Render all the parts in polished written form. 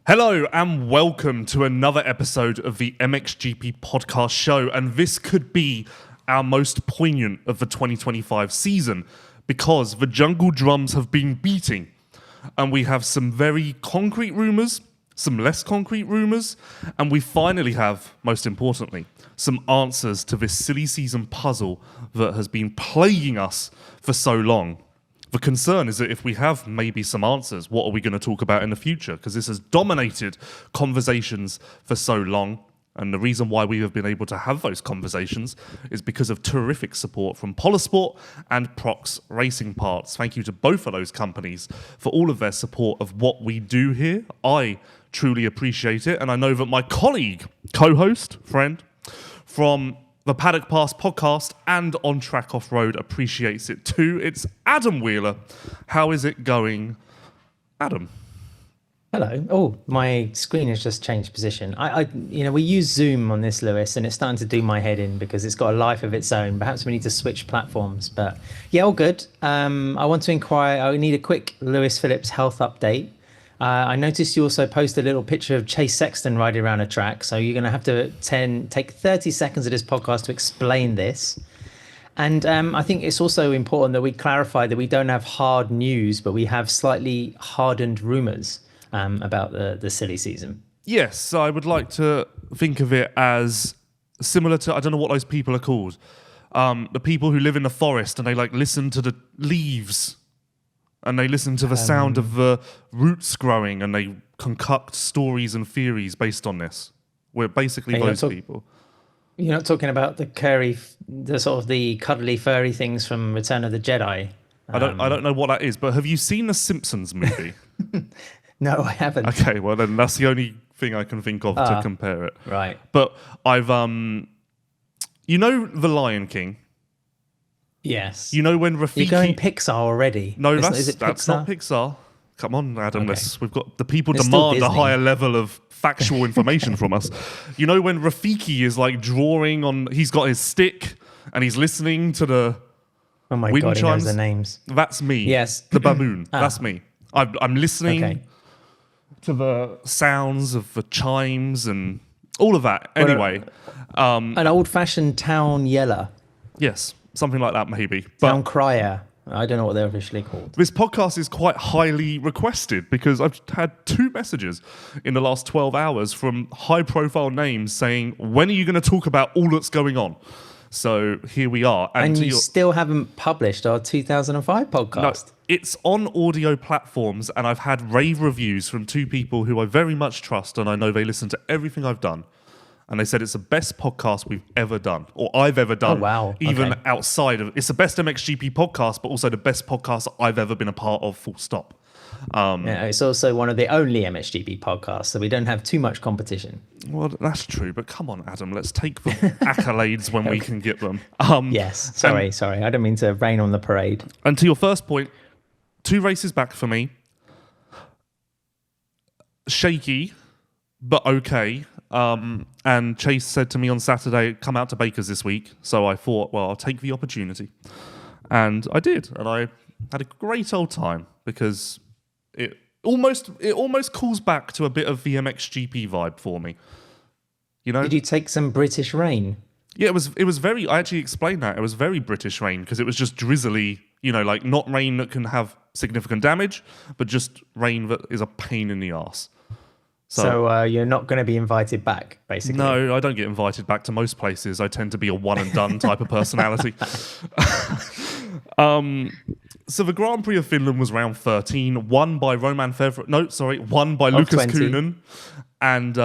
Hello and welcome to another episode of the MXGP podcast show, and this could be our most poignant of the 2025 season because the jungle drums have been beating and we have some very concrete rumours, some less concrete rumours, and we finally have, most importantly, some answers to this silly season puzzle that has been plaguing us for so long. The concern is that if we have maybe some answers, what are we going to talk about in the future? Because this has dominated conversations for so long. And the reason why we have been able to have those conversations is because of terrific support from Polisport and Prox Racing Parts. Thank you to both of those companies for all of their support of what we do here. I truly appreciate it. And I know that my colleague, co-host, friend from the Paddock Pass podcast and On Track Off Road appreciates it too. It's Adam Wheeler. How is it going, Adam? Hello. Oh, my screen has just changed position. We use Zoom on this, Lewis, and it's starting to do my head in because it's got a life of its own. Perhaps we need to switch platforms, but yeah, all good. I want to inquire. I need a quick Lewis Phillips health update. I noticed you also posted a little picture of Chase Sexton riding around a track, so you're going to have to take 30 seconds of this podcast to explain this. And I think it's also important that we clarify that we don't have hard news, but we have slightly hardened rumours about the silly season. Yes, so I would like to think of it as similar to, I don't know what those people are called, the people who live in the forest and they listen to the leaves and they listen to the sound of the roots growing and they concoct stories and theories based on this. We're basically those people. You're not talking about the the cuddly furry things from Return of the Jedi. I don't know what that is, but have you seen the Simpsons movie? No, I haven't. Okay, well then that's the only thing I can think of to compare it. Right. But I've you know The Lion King? Yes. You know when Rafiki... You're going Pixar already? No, that's not Pixar. Come on, Adam. Okay. We've got the people demand a higher level of factual information from us. You know when Rafiki is drawing on... He's got his stick and he's listening to the Oh my wind God, he chimes? knows the names. That's me. Yes. The baboon. That's me. I'm listening to the sounds of the chimes and all of that. Anyway. An old-fashioned town yeller. Yes. Something like that, maybe. Town crier. I don't know what they're officially called. This podcast is quite highly requested because I've had 2 messages in the last 12 hours from high-profile names saying, when are you going to talk about all that's going on? So here we are. And you still haven't published our 2005 podcast. No, it's on audio platforms, and I've had rave reviews from 2 people who I very much trust, and I know they listen to everything I've done. And they said it's the best podcast we've ever done, or I've ever done. Oh, wow. Even outside of... It's the best MXGP podcast, but also the best podcast I've ever been a part of, full stop. It's also one of the only MXGP podcasts, so we don't have too much competition. Well, that's true, but come on, Adam, let's take the accolades when we can get them. Yes, sorry, I don't mean to rain on the parade. And to your first point, 2 races back for me. Shaky, but okay. And Chase said to me on Saturday, come out to Baker's this week. So I thought, well, I'll take the opportunity. And I did. And I had a great old time because it almost calls back to a bit of the MXGP vibe for me. You know? Did you take some British rain? Yeah, it was very... I actually explained that. It was very British rain because it was just drizzly, not rain that can have significant damage, but just rain that is a pain in the arse. So you're not going to be invited back, basically? No, I don't get invited back to most places. I tend to be a one-and-done type of personality. So the Grand Prix of Finland was round 13, won by Romain Febvre. No, sorry, won by Lucas 20. Coenen and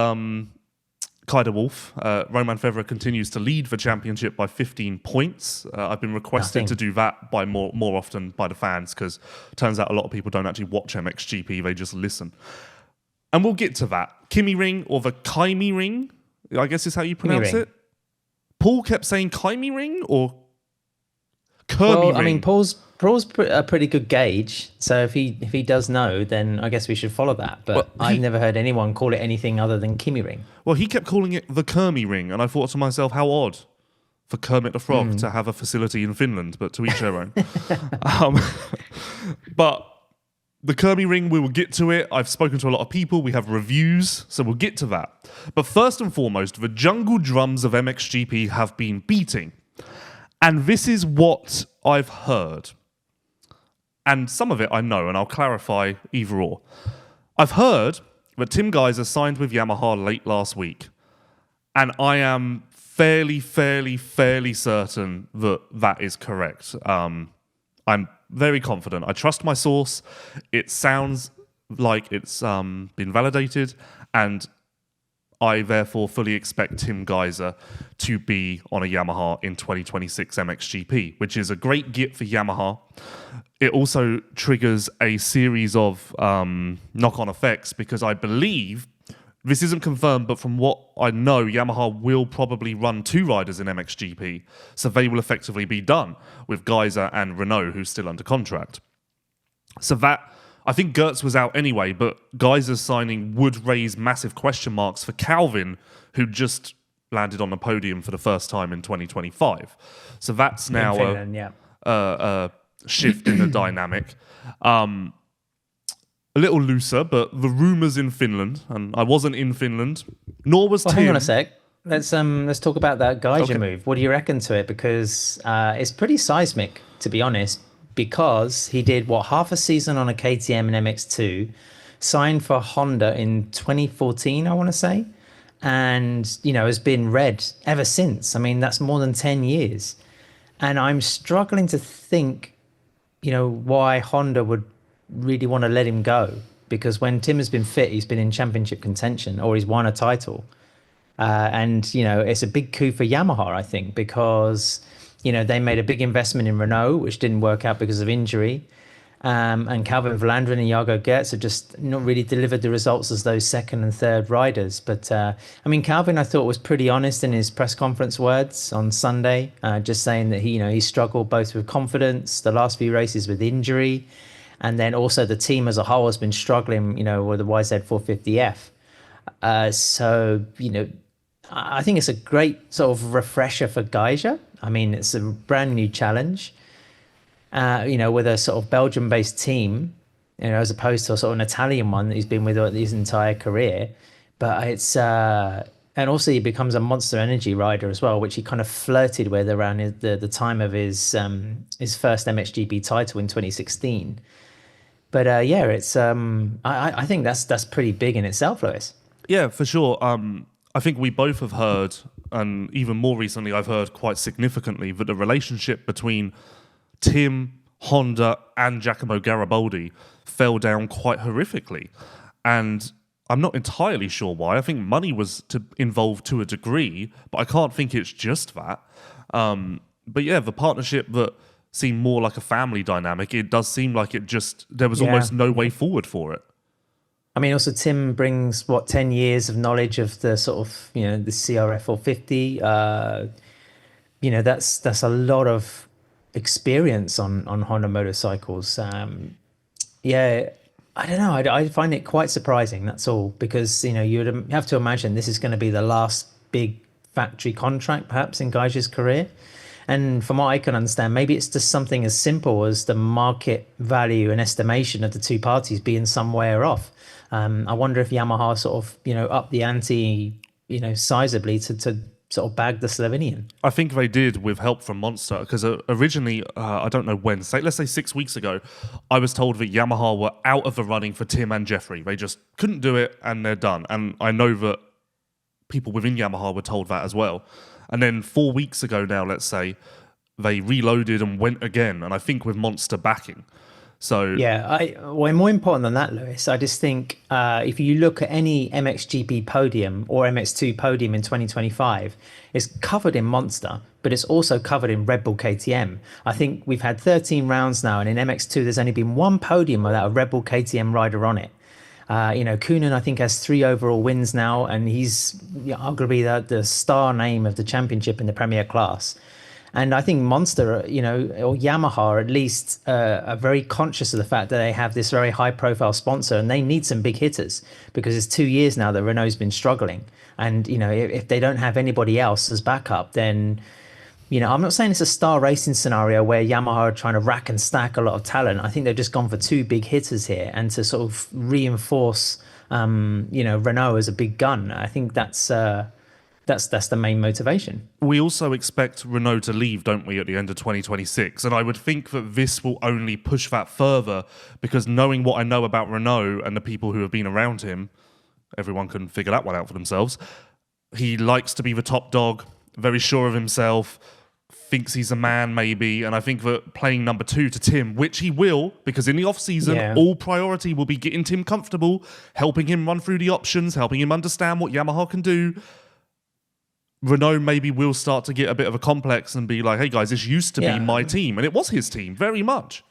Kaida Wolf. Romain Febvre continues to lead the championship by 15 points. I've been requested to do that by more often by the fans because it turns out a lot of people don't actually watch MXGP, they just listen. And we'll get to that. Kimi Ring, or the Kaimi Ring, I guess is how you pronounce it. Paul kept saying Kaimi Ring or Kirby Ring. I mean, Paul's a pretty good gauge. So if he does know, then I guess we should follow that. But I've never heard anyone call it anything other than Kimi Ring. Well, he kept calling it the Kermi Ring, and I thought to myself, how odd for Kermit the Frog to have a facility in Finland, but to each their own. But The Kirby Ring, we will get to it. I've spoken to a lot of people. We have reviews, so we'll get to that. But first and foremost, the jungle drums of MXGP have been beating. And this is what I've heard. And some of it I know, and I'll clarify either or. I've heard that Tim Geyser signed with Yamaha late last week. And I am fairly certain that that is correct. I'm very confident. I trust my source. It sounds like it's been validated, and I therefore fully expect Tim Geyser to be on a Yamaha in 2026 MXGP, which is a great get for Yamaha. It also triggers a series of knock-on effects because I believe, this isn't confirmed, but from what I know, Yamaha will probably run 2 riders in MXGP, so they will effectively be done with Geyser and Renault, who's still under contract. So that, I think Girtz was out anyway, but Geyser's signing would raise massive question marks for Calvin, who just landed on the podium for the first time in 2025. So that's now Finland, a shift in the dynamic. A little looser, but the rumours in Finland, and I wasn't in Finland, nor was Tim. Hang on a sec. Let's talk about that Geyser move. What do you reckon to it? Because it's pretty seismic, to be honest, because he did, half a season on a KTM and MX2, signed for Honda in 2014, I want to say, and, has been red ever since. I mean, that's more than 10 years. And I'm struggling to think, why Honda would really want to let him go, because when Tim has been fit, he's been in championship contention or he's won a title. And, it's a big coup for Yamaha, I think, because, they made a big investment in Renault, which didn't work out because of injury. And Calvin Vlaanderen and Yago Girtz have just not really delivered the results as those second and third riders. But, Calvin, I thought, was pretty honest in his press conference words on Sunday, just saying that he struggled both with confidence, the last few races with injury, and then also the team as a whole has been struggling, with the YZ450F. So, I think it's a great sort of refresher for Geyser. I mean, it's a brand new challenge, with a sort of Belgium-based team, as opposed to a sort of an Italian one that he's been with his entire career. But it's, and also he becomes a Monster Energy rider as well, which he kind of flirted with around the time of his first MXGP title in 2016. But it's I think that's pretty big in itself, Lewis. Yeah, for sure. I think we both have heard, and even more recently, I've heard quite significantly that the relationship between Tim, Honda, and Giacomo Garibaldi fell down quite horrifically. And I'm not entirely sure why. I think money was involved to a degree, but I can't think it's just that. But yeah, the partnership that seemed more like a family dynamic, it does seem like there was almost no way forward for it. I mean, also Tim brings 10 years of knowledge of the sort of, the CRF 450. That's a lot of experience on Honda motorcycles. I don't know. I find it quite surprising. That's all, because you'd have to imagine this is going to be the last big factory contract, perhaps, in Geyser's career. And from what I can understand, maybe it's just something as simple as the market value and estimation of the two parties being somewhere off. I wonder if Yamaha sort of, up the ante, sizably to sort of bag the Slovenian. I think they did with help from Monster, because originally, I don't know when, let's say 6 weeks ago, I was told that Yamaha were out of the running for Tim and Jeffrey. They just couldn't do it and they're done. And I know that people within Yamaha were told that as well. And then 4 weeks ago now, let's say, they reloaded and went again. And I think with Monster backing. So more important than that, Lewis, I just think if you look at any MXGP podium or MX2 podium in 2025, it's covered in Monster, but it's also covered in Red Bull KTM. I think we've had 13 rounds now, and in MX2 there's only been one podium without a Red Bull KTM rider on it. Coenen, I think, has 3 overall wins now, and he's arguably the star name of the championship in the Premier class. And I think Monster, or Yamaha at least, are very conscious of the fact that they have this very high-profile sponsor, and they need some big hitters, because it's 2 years now that Renault's been struggling. And, if they don't have anybody else as backup, then I'm not saying it's a star racing scenario where Yamaha are trying to rack and stack a lot of talent. I think they've just gone for two big hitters here, and to sort of reinforce, Renault as a big gun. I think that's the main motivation. We also expect Renault to leave, don't we, at the end of 2026? And I would think that this will only push that further, because knowing what I know about Renault and the people who have been around him, everyone can figure that one out for themselves. He likes to be the top dog, very sure of himself, thinks he's a man maybe, and I think that playing number 2 to Tim, which he will, because in the off-season, all priority will be getting Tim comfortable, helping him run through the options, helping him understand what Yamaha can do. Renault maybe will start to get a bit of a complex and be like, hey guys, this used to be my team, and it was his team, very much.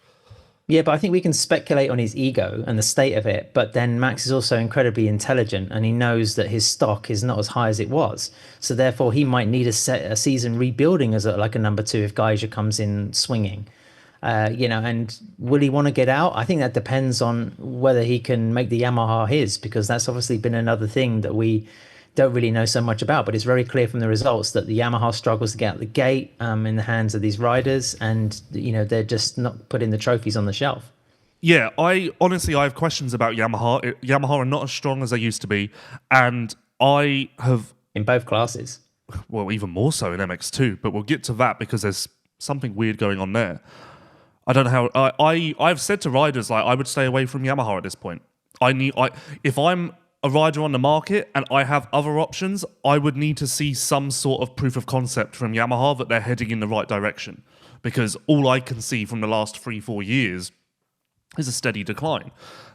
Yeah, but I think we can speculate on his ego and the state of it. But then Max is also incredibly intelligent, and he knows that his stock is not as high as it was. So therefore, he might need a season rebuilding as like a number 2 if Geyser comes in swinging. And will he want to get out? I think that depends on whether he can make the Yamaha his, because that's obviously been another thing that we don't really know so much about, but it's very clear from the results that the Yamaha struggles to get out the gate in the hands of these riders, and they're just not putting the trophies on the shelf. Yeah, I have questions about Yamaha. Yamaha are not as strong as they used to be, and I have... In both classes. Well, even more so in MX2, but we'll get to that because there's something weird going on there. I don't know how... I've said to riders, like, I would stay away from Yamaha at this point. If I'm a rider on the market and I have other options, I would need to see some sort of proof of concept from Yamaha that they're heading in the right direction, because all I can see from the last 3-4 years is a steady decline.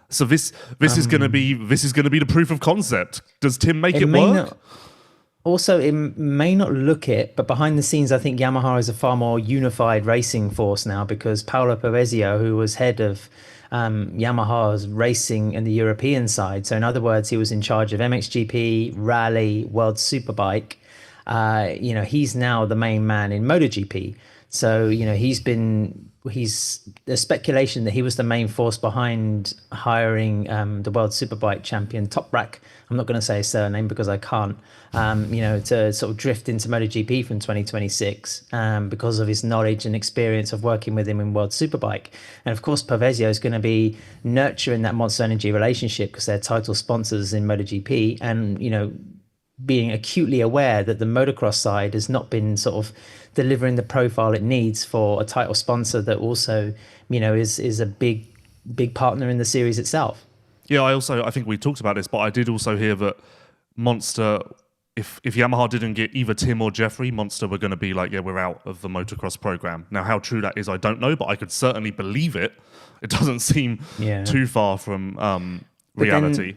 So this is going to be the proof of concept. Does Tim make it work? Also, it may not look it, but behind the scenes, I think Yamaha is a far more unified racing force now, because Paolo Pavesio, who was head of Yamaha's racing in the European side. So in other words, he was in charge of MXGP, Rally, World Superbike. He's now the main man in MotoGP. So, there's speculation that he was the main force behind hiring the World Superbike champion Toprak. I'm not going to say his surname because I can't, to sort of drift into MotoGP from 2026 because of his knowledge and experience of working with him in World Superbike. And of course, Pavesio is going to be nurturing that Monster Energy relationship because they're title sponsors in MotoGP, and, being acutely aware that the motocross side has not been sort of delivering the profile it needs for a title sponsor that also, is a big partner in the series itself. Yeah, I think we talked about this, but I did also hear that Monster, if Yamaha didn't get either Tim or Jeffrey, Monster were going to be like, yeah, we're out of the motocross program. Now, how true that is, I don't know, but I could certainly believe it. It doesn't seem too far from reality.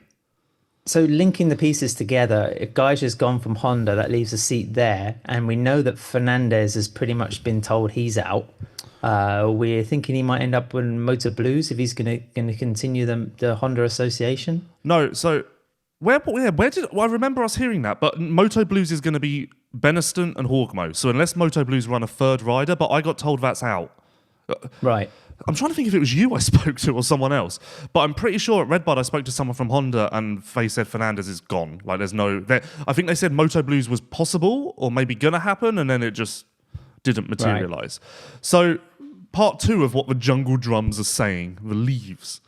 So linking the pieces together, if Geiser's gone from Honda, that leaves a seat there. And we know that Fernandez has pretty much been told he's out. We're thinking he might end up in Moto Blues if he's going to continue the Honda association. No, so where did I remember us hearing that? But Moto Blues is going to be Beniston and Horgmo. So unless Moto Blues run a third rider, but I got told that's out. Right. I'm trying to think if it was you I spoke to or someone else, but I'm pretty sure at Red Bud I spoke to someone from Honda and they said Fernandez is gone. Like I think they said Moto Blues was possible or maybe gonna happen, and then it just didn't materialize. Right. So part 2 of what the jungle drums are saying, the leaves.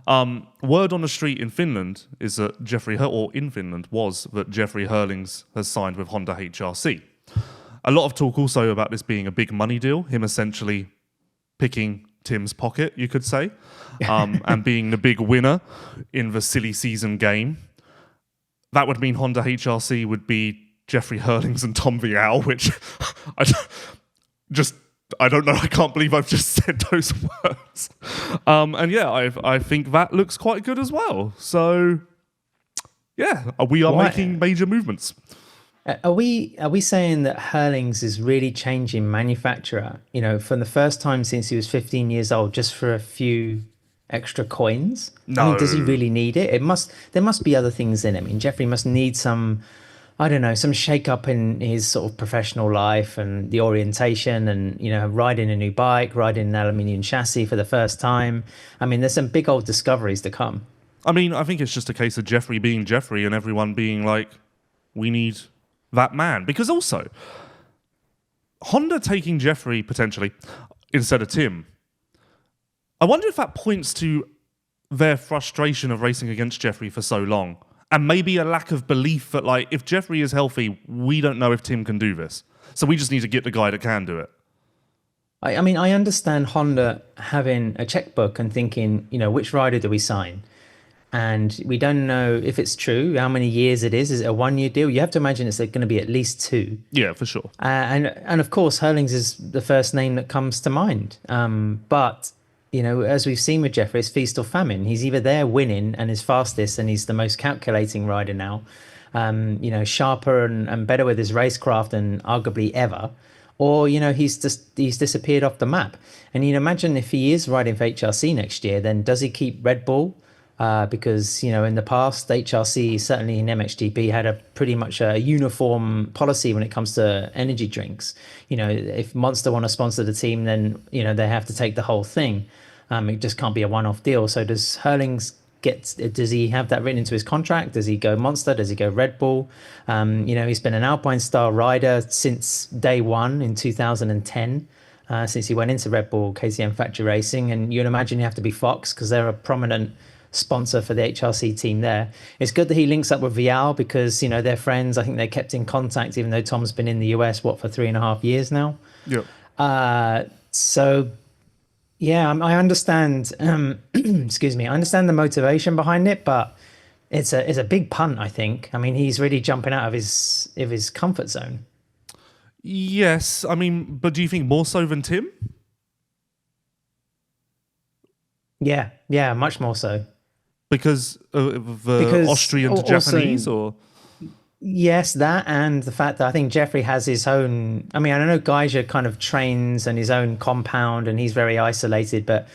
Word on the street in Finland is that was that Jeffrey Herlings has signed with Honda HRC. A lot of talk also about this being a big money deal, him essentially picking Tim's pocket, you could say, and being the big winner in the silly season game. That would mean Honda HRC would be Jeffrey Herlings and Tom Vial, which I don't know. I can't believe I've just said those words. I think that looks quite good as well. So, yeah, we are making major movements. Are we saying that Herlings is really changing manufacturer, from the first time since he was 15 years old, just for a few extra coins? No. I mean, does he really need it? There must be other things in it. I mean, Jeffrey must need some shake-up in his sort of professional life and the orientation and, riding a new bike, riding an aluminium chassis for the first time. I mean, there's some big old discoveries to come. I mean, I think it's just a case of Jeffrey being Jeffrey and everyone being like, we need that man. Because also, Honda taking Jeffrey potentially instead of Tim, I wonder if that points to their frustration of racing against Jeffrey for so long, and maybe a lack of belief that, like, if Jeffrey is healthy, we don't know if Tim can do this. So we just need to get the guy that can do it. I mean, I understand Honda having a checkbook and thinking, which rider do we sign? And we don't know if it's true, how many years it is. Is it a 1 year deal? You have to imagine it's going to be at least 2. Yeah, for sure. And of course, Herlings is the first name that comes to mind. But, as we've seen with Jeffrey, it's feast or famine. He's either there winning and is fastest and he's the most calculating rider now, sharper and better with his racecraft than arguably ever. Or, he's disappeared off the map. And imagine if he is riding for HRC next year, then does he keep Red Bull? Because, in the past, HRC, certainly in MXGP, had a pretty much a uniform policy when it comes to energy drinks. If Monster want to sponsor the team, then, they have to take the whole thing. It just can't be a one-off deal. So does Herlings does he have that written into his contract? Does he go Monster? Does he go Red Bull? He's been an Alpine-style rider since day one in 2010. Since he went into Red Bull KTM Factory Racing. And you'd imagine you have to be Fox because they're a prominent sponsor for the HRC team there. It's good that he links up with Vial because, they're friends. I think they kept in contact, even though Tom's been in the US, for 3.5 years now. Yeah. So, yeah, I understand, excuse me, I understand the motivation behind it, but it's a big punt, I think. I mean, he's really jumping out of his comfort zone. Yes, I mean, but do you think more so than Tim? Yeah, much more so. Because of the Austrian to Japanese, or? Yes, that, and the fact that I think Jeffrey has his own... I mean, I know Geyser kind of trains and his own compound, and he's very isolated, but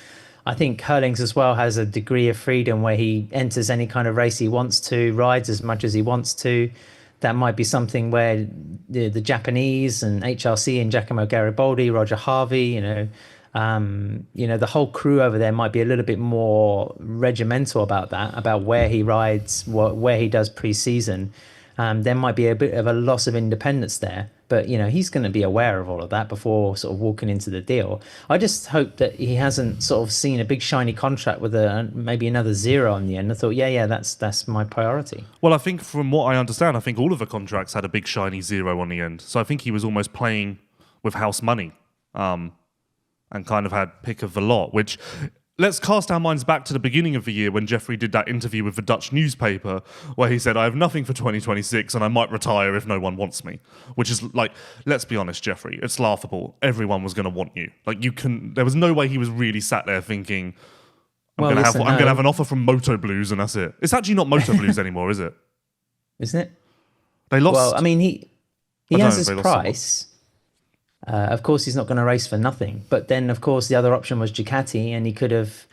I think Herlings as well has a degree of freedom where he enters any kind of race he wants to, rides as much as he wants to. That might be something where the Japanese and HRC and Giacomo Garibaldi, Roger Harvey, the whole crew over there might be a little bit more regimental about that, about where he rides, where he does pre-season. There might be a bit of a loss of independence there, but he's going to be aware of all of that before sort of walking into the deal. I just hope that he hasn't sort of seen a big shiny contract with maybe another 0 on the end. I thought, yeah, that's my priority. Well, I think from what I understand, I think all of the contracts had a big shiny 0 on the end. So I think he was almost playing with house money. And kind of had pick of the lot, which, let's cast our minds back to the beginning of the year when Jeffrey did that interview with the Dutch newspaper where he said, I have nothing for 2026 and I might retire if no one wants me. Which is like, let's be honest, Jeffrey, it's laughable. Everyone was going to want you. Like, there was no way he was really sat there thinking, I'm going to have an offer from Moto Blues and that's it. It's actually not Moto Blues anymore, is it? Isn't it? They lost. Well, I mean, he has his price. Of course, he's not going to race for nothing. But then, of course, the other option was Ducati, and he could have,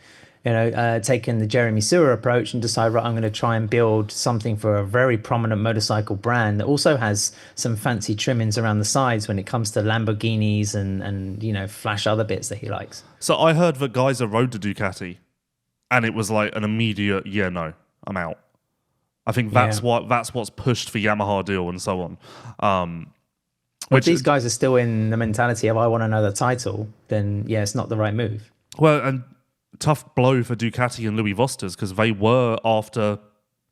taken the Jeremy Sewer approach and decided, right, I'm going to try and build something for a very prominent motorcycle brand that also has some fancy trimmings around the sides when it comes to Lamborghinis and flash other bits that he likes. So I heard that Geyser rode the Ducati, and it was like an immediate, no, I'm out. I think that's what's pushed for Yamaha deal and so on. If these guys are still in the mentality of I want another title, then it's not the right move. Well, and tough blow for Ducati and Louis Vosters because they were after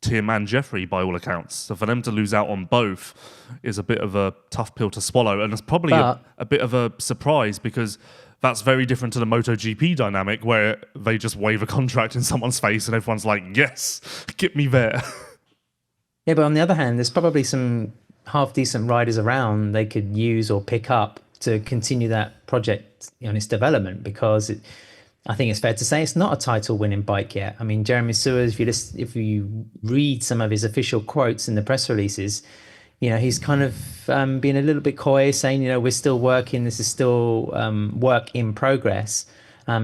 Tim and Jeffrey by all accounts. So for them to lose out on both is a bit of a tough pill to swallow, and it's probably a bit of a surprise because that's very different to the MotoGP dynamic where they just wave a contract in someone's face and everyone's like, yes, get me there. Yeah, but on the other hand, there's probably some half-decent riders around they could use or pick up to continue that project on its development because I think it's fair to say it's not a title-winning bike yet. I mean, Jeremy Sewers, if you read some of his official quotes in the press releases, he's kind of being a little bit coy, saying, we're still working, this is still work in progress.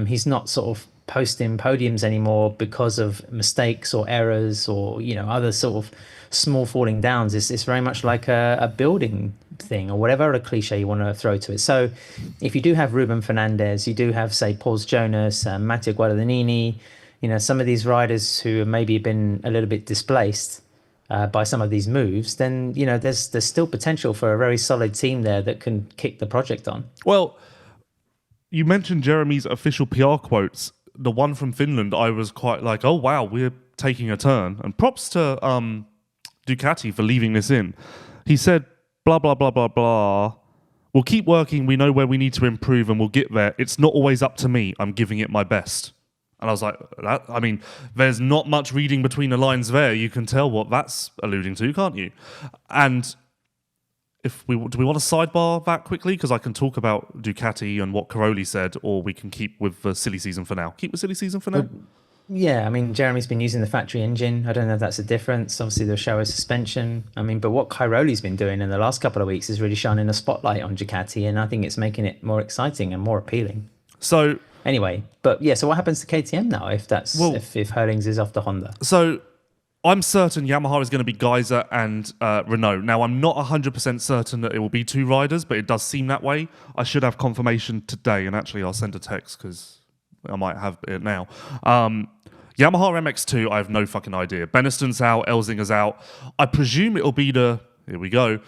He's not sort of posting podiums anymore because of mistakes or errors or, other sort of small falling downs. It's very much like a building thing or whatever a cliche you want to throw to it. So if you do have Ruben Fernandez, you do have, say, Pauls Jonas, Matteo Guadagnini, some of these riders who have maybe been a little bit displaced, by some of these moves, then there's still potential for a very solid team there that can kick the project on. Well, you mentioned Jeremy's official PR quotes. The one from Finland, I was quite like, oh wow, we're taking a turn. And props to Ducati for leaving this in. He said, blah, blah, blah, blah, blah. We'll keep working. We know where we need to improve and we'll get there. It's not always up to me. I'm giving it my best. And I was like, there's not much reading between the lines there. You can tell what that's alluding to, can't you? And do we want to sidebar that quickly? Because I can talk about Ducati and what Caroli said, or we can keep with the silly season for now. Keep with silly season for now? Yeah, Jeremy's been using the factory engine. I don't know if that's a difference. Obviously, the show is suspension. But what Cairoli's been doing in the last couple of weeks is really shining a spotlight on Ducati, and I think it's making it more exciting and more appealing. So anyway, so what happens to KTM now if Herlings is off the Honda? So I'm certain Yamaha is going to be Geyser and Renault. Now, I'm not 100% certain that it will be two riders, but it does seem that way. I should have confirmation today, and actually I'll send a text because I might have it now. Yamaha MX2, I have no fucking idea. Beniston's out, Elzinger's out. I presume it'll be here we go,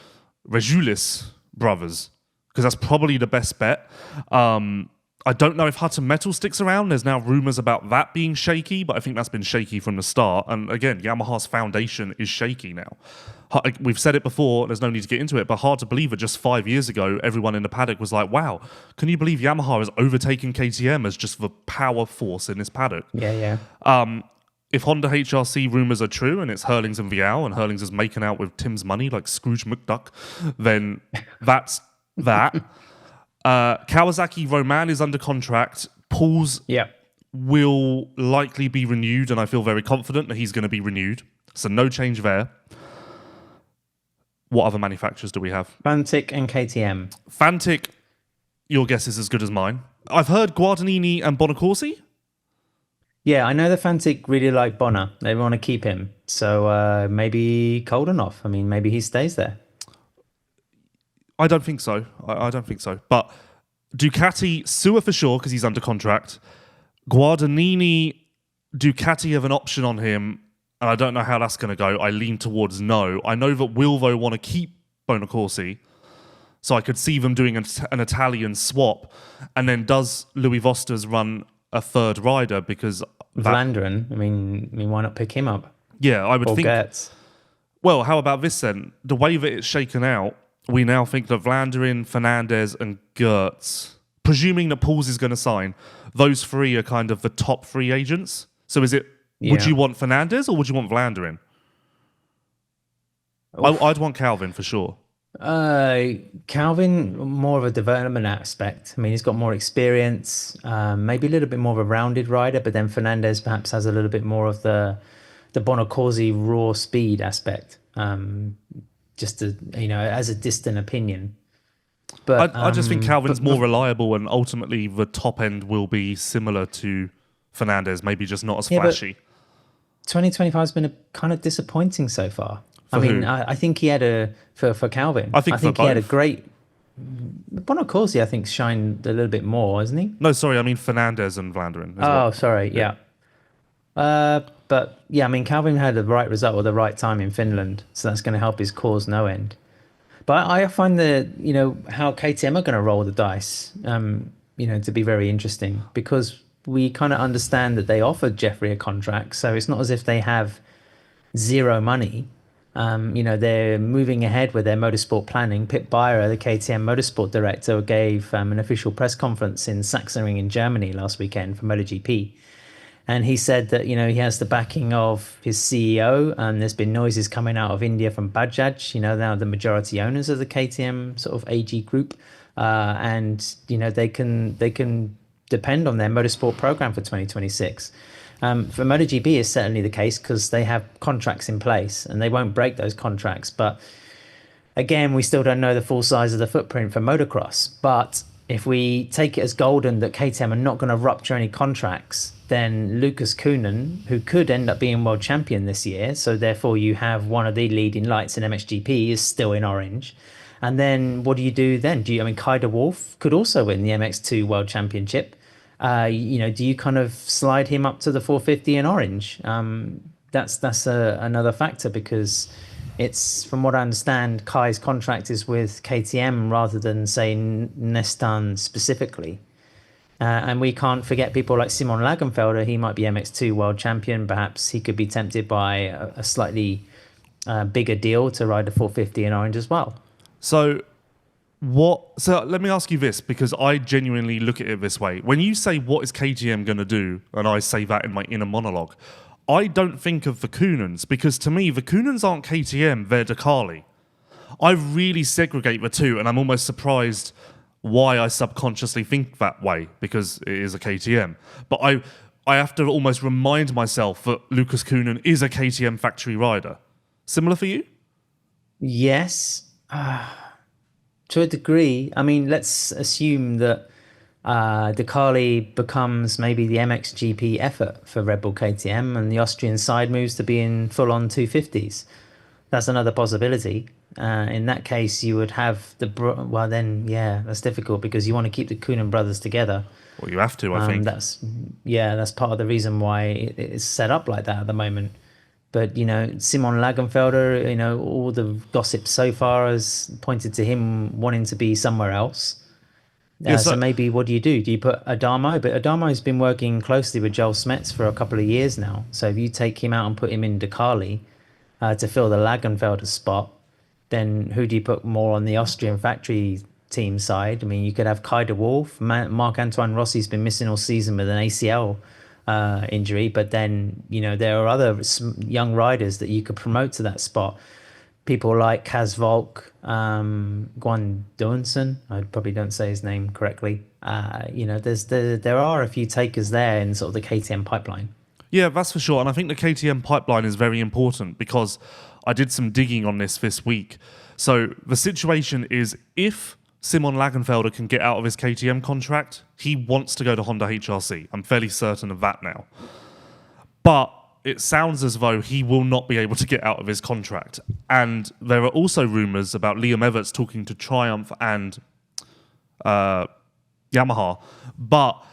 Regulis brothers, because that's probably the best bet. I don't know if Hutton Metal sticks around. There's now rumours about that being shaky, but I think that's been shaky from the start. And again, Yamaha's foundation is shaky now. We've said it before, there's no need to get into it, but hard to believe that just 5 years ago, everyone in the paddock was like, wow, can you believe Yamaha has overtaken KTM as just the power force in this paddock? Yeah. If Honda HRC rumours are true and it's Herlings and Vial and Herlings is making out with Tim's money like Scrooge McDuck, then that's that. Kawasaki Romain is under contract. Paul's will likely be renewed, and I feel very confident that he's going to be renewed. So no change there. What other manufacturers do we have? Fantic and KTM. Fantic, your guess is as good as mine. I've heard Guadagnini and Bonacorsi. Yeah, I know the Fantic really like Bonner. They want to keep him. So maybe Koldenhoff. Maybe he stays there. I don't think so. I don't think so. But Ducati, Sewer for sure, because he's under contract. Guadagnini, Ducati have an option on him, and I don't know how that's going to go. I lean towards no. I know that Wilvo want to keep Bonacorsi, so I could see them doing an Italian swap. And then does Louis Vosters run a third rider? Because Vlaanderen, why not pick him up? Yeah, I would or think. Girtz. Well, how about this then? The way that it's shaken out, we now think that Vlaanderen, Fernandez, and Girtz, presuming that Pauls is going to sign, those three are kind of the top free agents. So is it, would you want Fernandez or would you want Vlaanderen? I'd want Calvin for sure. Calvin, more of a development aspect. He's got more experience, maybe a little bit more of a rounded rider, but then Fernandez perhaps has a little bit more of the Bonacorsi raw speed aspect. Just as a distant opinion. But I just think Calvin's more reliable, and ultimately the top end will be similar to Fernandez, maybe just not as flashy. 2025 has been kind of disappointing so far. I think he had for Calvin. I think he had a great. Bonacorsi, I think, shined a little bit more, hasn't he? No, sorry, I mean Fernandez and Vlaanderen. Sorry, yeah. But yeah, Calvin had the right result at the right time in Finland, so that's going to help his cause no end. But I find how KTM are going to roll the dice, to be very interesting, because we kind of understand that they offered Jeffrey a contract, so it's not as if they have zero money. They're moving ahead with their motorsport planning. Pit Beirer, the KTM motorsport director, gave an official press conference in Sachsenring in Germany last weekend for MotoGP. And he said that, he has the backing of his CEO, and there's been noises coming out of India from Bajaj, now the majority owners of the KTM sort of AG group. And they can depend on their motorsport program for 2026. For MotoGP, it's certainly the case because they have contracts in place and they won't break those contracts. But again, we still don't know the full size of the footprint for motocross. But if we take it as golden that KTM are not going to rupture any contracts, then Lucas Coenen, who could end up being world champion this year, so therefore you have one of the leading lights in MXGP, is still in orange. And then what do you do then? Kai de Wolf could also win the MX2 World Championship. Do you kind of slide him up to the 450 in orange? that's another factor because it's, from what I understand, Kai's contract is with KTM rather than, say, Nestan specifically. And we can't forget people like Simon Längenfelder. He might be MX2 world champion. Perhaps he could be tempted by a slightly bigger deal to ride a 450 in Orange as well. So let me ask you this, because I genuinely look at it this way. When you say what is KTM going to do, and I say that in my inner monologue, I don't think of the Coenens, because to me, the Coenens aren't KTM, they're Ducati. I really segregate the two, and I'm almost surprised why I subconsciously think that way, because it is a KTM. But I have to almost remind myself that Lucas Coenen is a KTM factory rider. Similar for you? Yes, to a degree. I mean, let's assume that Ducati becomes maybe the MXGP effort for Red Bull KTM, and the Austrian side moves to being full-on 250s. That's another possibility. In that case, you would have well, then, yeah, that's difficult because you want to keep the Coenen brothers together. Well, you have to, I think. That's part of the reason why it's set up like that at the moment. But, Simon Längenfelder, all the gossip so far has pointed to him wanting to be somewhere else. So maybe what do? Do you put Adamo? But Adamo's been working closely with Joel Smets for a couple of years now. So if you take him out and put him in Ducati to fill the Längenfelder spot, then who do you put more on the Austrian factory team side? I mean, you could have Kai de Wolf. Marc-Antoine Rossi's been missing all season with an ACL injury. But then, there are other young riders that you could promote to that spot. People like Kaz Volk, Guan Dunson, I probably don't say his name correctly. There are a few takers there in sort of the KTM pipeline. Yeah, that's for sure. And I think the KTM pipeline is very important because I did some digging on this week. So the situation is, if Simon Längenfelder can get out of his KTM contract, he wants to go to Honda HRC. I'm fairly certain of that now. But it sounds as though he will not be able to get out of his contract. And there are also rumours about Liam Everts talking to Triumph and Yamaha. But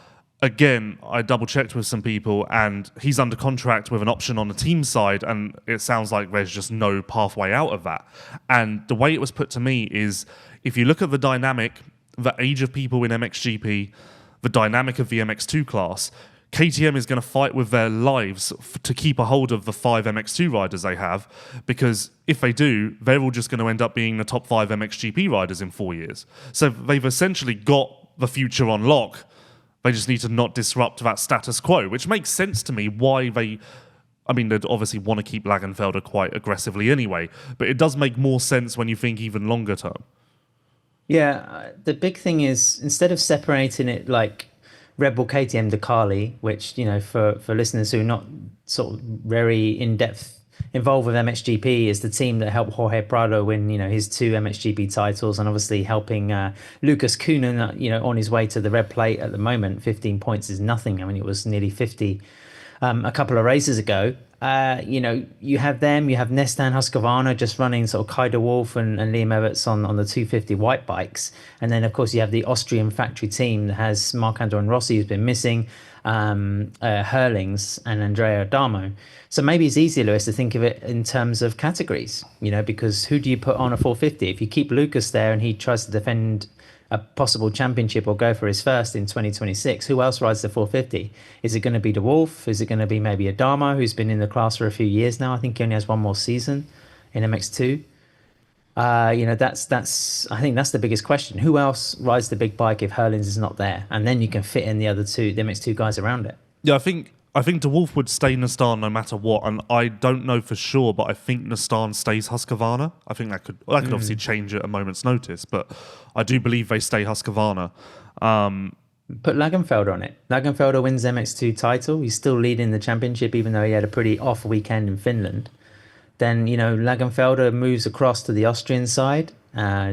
again, I double-checked with some people, and he's under contract with an option on the team side, and it sounds like there's just no pathway out of that. And the way it was put to me is, if you look at the dynamic, the age of people in MXGP, the dynamic of the MX2 class, KTM is going to fight with their lives to keep a hold of the 5 MX2 riders they have, because if they do, they're all just going to end up being the top 5 MXGP riders in 4 years. So they've essentially got the future on lock. They just need to not disrupt that status quo, which makes sense to me why they'd obviously want to keep Längenfelder quite aggressively anyway, but it does make more sense when you think even longer term. Yeah, the big thing is, instead of separating it like Red Bull KTM Ducati, which, for listeners who are not sort of very in-depth involved with MXGP, is the team that helped Jorge Prado win, his 2 MXGP titles, and obviously helping Lucas Coenen, on his way to the red plate at the moment. 15 points is nothing. I mean, it was nearly 50 a couple of races ago. You have them, you have Nestan Husqvarna just running sort of Kai de Wolf and Liam Everts on the 250 white bikes. And then, of course, you have the Austrian factory team that has Marc-Antoine Rossi, who's been missing, Herlings and Andrea Adamo. So maybe it's easier, Lewis, to think of it in terms of categories, because who do you put on a 450? If you keep Lucas there and he tries to defend a possible championship or go for his first in 2026, who else rides the 450? Is it going to be De Wolf? Is it going to be maybe Adamo, who's been in the class for a few years now? I think he only has one more season in MX2. I think that's the biggest question. Who else rides the big bike if Herlings is not there? And then you can fit in the other two, the MX2 guys around it. Yeah, I think De Wolf would stay Nestan no matter what, and I don't know for sure, but I think Nestan stays Husqvarna. I think that could obviously change at a moment's notice, but I do believe they stay Husqvarna. Put Längenfelder on it. Längenfelder wins MX2 title. He's still leading the championship, even though he had a pretty off weekend in Finland. Then, Längenfelder moves across to the Austrian side,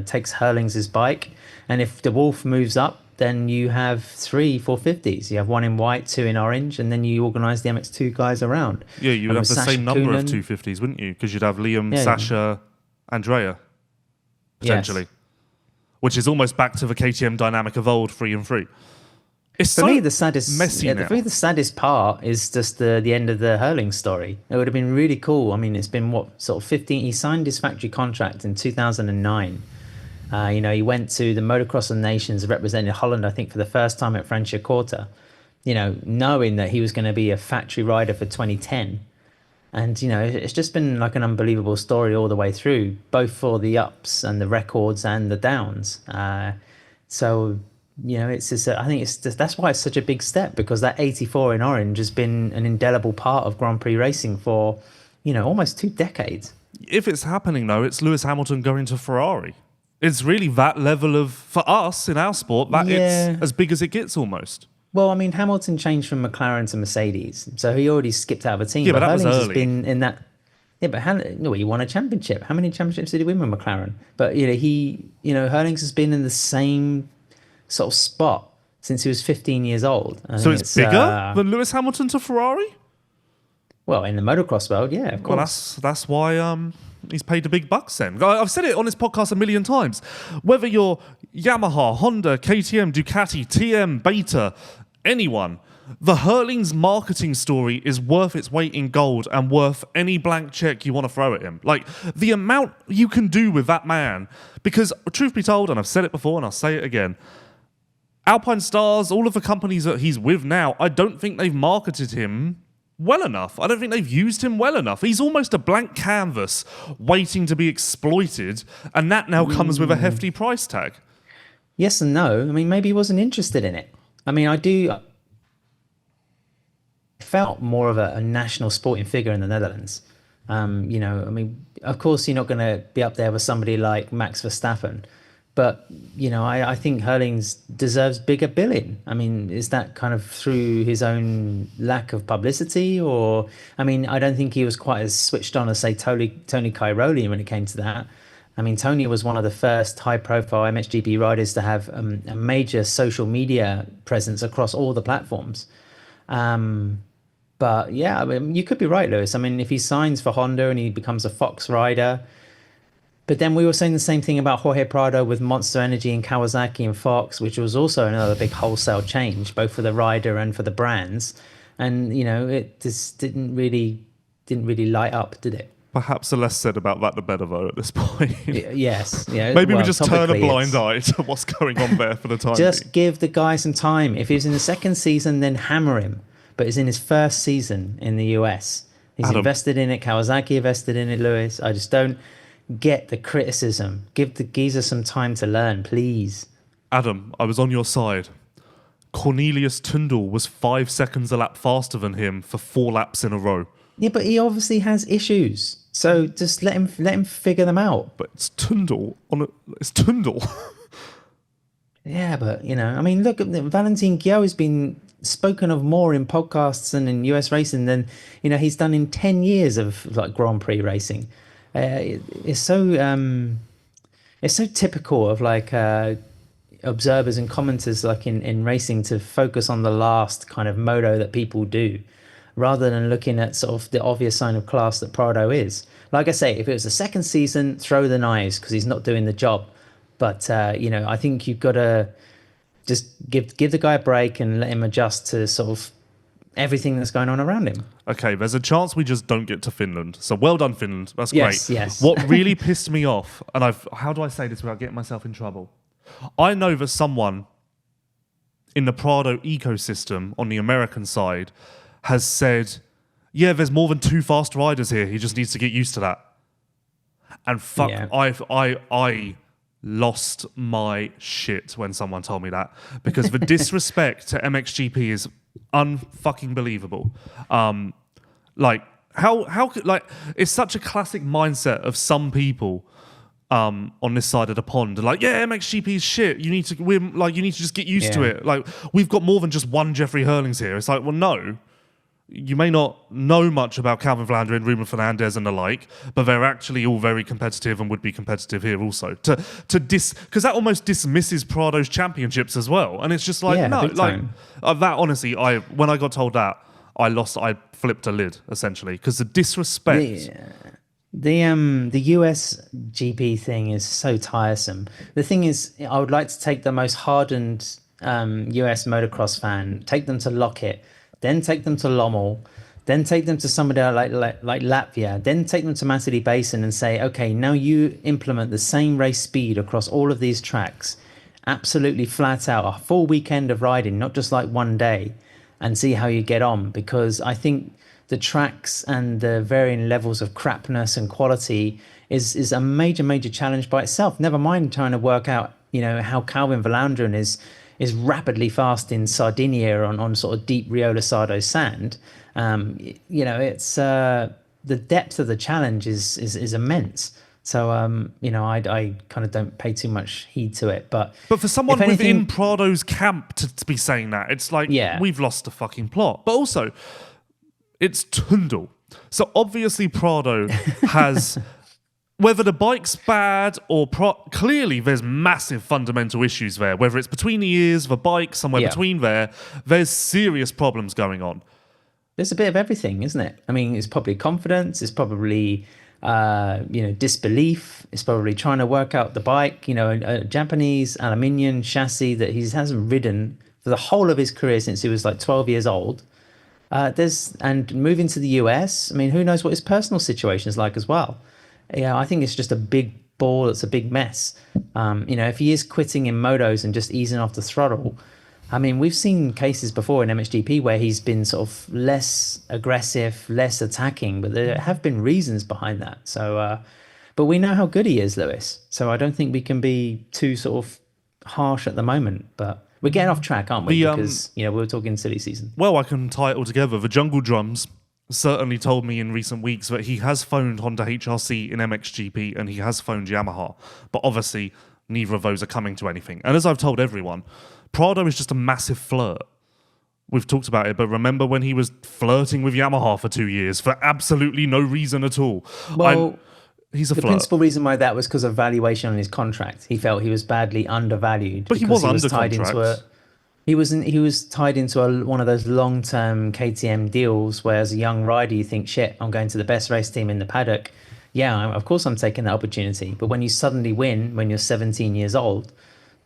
takes Herlings' bike, and if De Wolf moves up, then you have 3 450s. You have 1 in white, 2 in orange, and then you organise the MX2 guys around. Yeah, you would have the same number of 250s, wouldn't you? Because you'd have Liam, Sacha, Andrea, potentially. Yes. Which is almost back to the KTM dynamic of old, 3 and 3. It's For so me, the saddest, messy now. for me, the saddest part is just the end of the Herlings story. It would have been really cool. I mean, it's been what sort of 15. He signed his factory contract in 2009. He went to the Motocross of Nations, representing Holland, I think, for the first time at Franciacorta. Knowing that he was going to be a factory rider for 2010. And, it's just been like an unbelievable story all the way through, both for the ups and the records and the downs. It's just, I think that's why it's such a big step, because that 84 in orange has been an indelible part of Grand Prix racing for, almost 2 decades. If it's happening, though, it's Lewis Hamilton going to Ferrari. It's really that level of, for us in our sport, that it's as big as it gets almost. Well, I mean, Hamilton changed from McLaren to Mercedes, so he already skipped out of a team. Yeah, but that was Herlings early. Has been in that. Yeah, but he won a championship. How many championships did he win with McLaren? But Herlings has been in the same sort of spot since he was 15 years old. So it's bigger than Lewis Hamilton to Ferrari? Well, in the motocross world, yeah, of course. Well, that's why he's paid the big bucks then. I've said it on this podcast a million times. Whether you're Yamaha, Honda, KTM, Ducati, TM, Beta, anyone, the Herlings marketing story is worth its weight in gold and worth any blank check you want to throw at him. Like, the amount you can do with that man, because truth be told, and I've said it before and I'll say it again, Alpine Stars, all of the companies that he's with now, I don't think they've marketed him well enough. I don't think they've used him well enough. He's almost a blank canvas waiting to be exploited, and that now comes with a hefty price tag. Yes and no. I mean, maybe he wasn't interested in it. I mean, I felt more of a national sporting figure in the Netherlands. Of course, you're not going to be up there with somebody like Max Verstappen, but, I think Herlings deserves bigger billing. I mean, is that kind of through his own lack of publicity? Or, I don't think he was quite as switched on as, say, Tony Cairoli when it came to that. I mean, Tony was one of the first high-profile MXGP riders to have a major social media presence across all the platforms. But, yeah, you could be right, Lewis. I mean, if he signs for Honda and he becomes a Fox rider... But then we were saying the same thing about Jorge Prado with Monster Energy and Kawasaki and Fox, which was also another big wholesale change, both for the rider and for the brands. And, it just didn't really light up, did it? Perhaps the less said about that, the better, though, at this point. Yes. Yeah, Maybe we just turn a blind eye to what's going on there for the time Just being. give the guy some time. If he's in the second season, then hammer him. But he's in his first season in the US. He's invested in it. Kawasaki invested in it, Lewis. I just don't get the criticism. Give the geezer some time to learn, please. Adam, I was on your side. Cornelius Tundal was 5 seconds a lap faster than him for 4 laps in a row. Yeah, but he obviously has issues. So just let him figure them out. But it's Tundal. It's Tundal. Yeah, but, look, Valentin Guillaume has been spoken of more in podcasts and in US racing than, he's done in 10 years of like Grand Prix racing. It's so typical of like observers and commenters like in racing to focus on the last kind of moto that people do, rather than looking at sort of the obvious sign of class that Prado is. Like I say, if it was the second season, throw the knives because he's not doing the job. But I think you've got to just give the guy a break and let him adjust to sort of everything that's going on around him. Okay, there's a chance we just don't get to Finland. So well done, Finland. That's great. Yes. What really pissed me off, and how do I say this without getting myself in trouble? I know that someone in the Prado ecosystem on the American side has said, yeah, there's more than 2 fast riders here. He just needs to get used to that. And fuck, Yeah. I lost my shit when someone told me that, because the disrespect to MXGP is unfucking believable. Like how it's such a classic mindset of some people on this side of the pond. Like, yeah, MXGP is shit. You need to just get used to it. Like, we've got more than just one Jeffrey Herlings here. It's like, well, no. You may not know much about Calvin Vlaanderen, Ruben Fernandez and the like, but they're actually all very competitive and would be competitive here also. Because that almost dismisses Prado's championships as well. And it's just like, that honestly, when I got told that, I flipped a lid, essentially, because the disrespect... The US GP thing is so tiresome. The thing is, I would like to take the most hardened US motocross fan, take them to Lockett, then take them to Lommel, then take them to somewhere like Latvia, then take them to Matterley Basin and say, okay, now you implement the same race speed across all of these tracks, absolutely flat out, a full weekend of riding, not just like one day, and see how you get on. Because I think the tracks and the varying levels of crapness and quality is a major challenge by itself. Never mind trying to work out, how Calvin Vlaanderen is rapidly fast in Sardinia on sort of deep Rio Lasado sand. It's the depth of the challenge is immense. So, I kind of don't pay too much heed to it. But for someone within Prado's camp to be saying that, it's like, we've lost the fucking plot. But also, it's Tundle. So obviously Prado has... Whether the bike's bad or clearly there's massive fundamental issues there. Whether it's between the ears, the bike, somewhere between there's serious problems going on. There's a bit of everything, isn't it? I mean, it's probably confidence. It's probably, disbelief. It's probably trying to work out the bike. A Japanese aluminium chassis that he hasn't ridden for the whole of his career since he was like 12 years old. And moving to the US. I mean, who knows what his personal situation is like as well. Yeah, I think it's just a big ball. It's a big mess. If he is quitting in motos and just easing off the throttle, I mean, we've seen cases before in MXGP where he's been sort of less aggressive, less attacking, but there have been reasons behind that. So, but we know how good he is, Lewis. So I don't think we can be too sort of harsh at the moment. But we're getting off track, aren't we? Because we were talking silly season. Well, I can tie it all together. The Jungle Drums certainly told me in recent weeks that he has phoned Honda HRC in MXGP and he has phoned Yamaha. But obviously, neither of those are coming to anything. And as I've told everyone, Prado is just a massive flirt. We've talked about it, but remember when he was flirting with Yamaha for 2 years for absolutely no reason at all? Well, he's a flirt. The principal reason why that was because of valuation on his contract. He felt he was badly undervalued. But he was under contract. He was tied into one of those long-term KTM deals where as a young rider you think, shit, I'm going to the best race team in the paddock. Yeah, of course I'm taking that opportunity. But when you suddenly win, when you're 17 years old,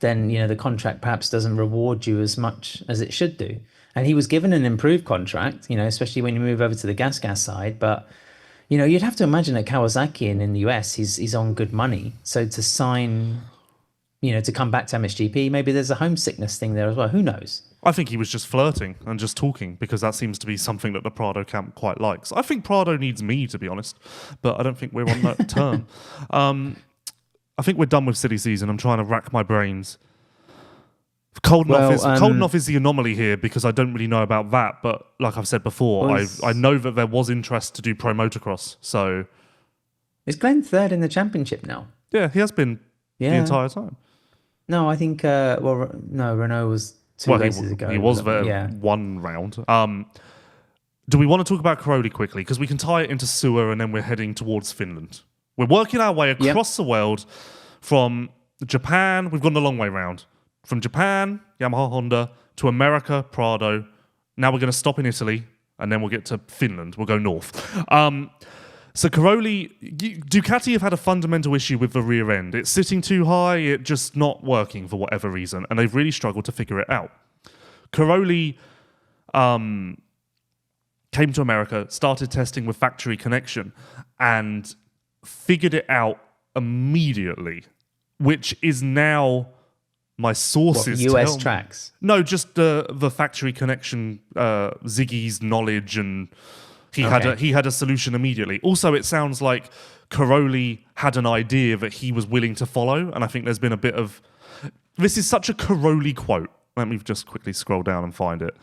then the contract perhaps doesn't reward you as much as it should do. And he was given an improved contract, especially when you move over to the gas side. But, you'd have to imagine at Kawasaki and in the US, he's on good money. So to sign... to come back to MXGP, maybe there's a homesickness thing there as well. Who knows? I think he was just flirting and just talking because that seems to be something that the Prado camp quite likes. I think Prado needs me, to be honest, but I don't think we're on that term. I think we're done with silly season. I'm trying to rack my brains. Coldenoff is the anomaly here because I don't really know about that, but like I've said before, I know that there was interest to do pro motocross. So is Glenn third in the championship now? Yeah, he has been the entire time. No, I think, Renault was two races ago. He was there one round. Do we want to talk about Caroli quickly? Because we can tie it into Suwa and then we're heading towards Finland. We're working our way across the world from Japan. We've gone the long way round. From Japan, Yamaha Honda, to America, Prado. Now we're going to stop in Italy and then we'll get to Finland. We'll go north. So Caroli, Ducati have had a fundamental issue with the rear end. It's sitting too high, it's just not working for whatever reason, and they've really struggled to figure it out. Caroli came to America, started testing with factory connection, and figured it out immediately, which is now my sources. US tracks? No, just the factory connection, Ziggy's knowledge and... He had a solution immediately. Also, it sounds like Caroli had an idea that he was willing to follow, and I think there's been a bit of... This is such a Caroli quote. Let me just quickly scroll down and find it.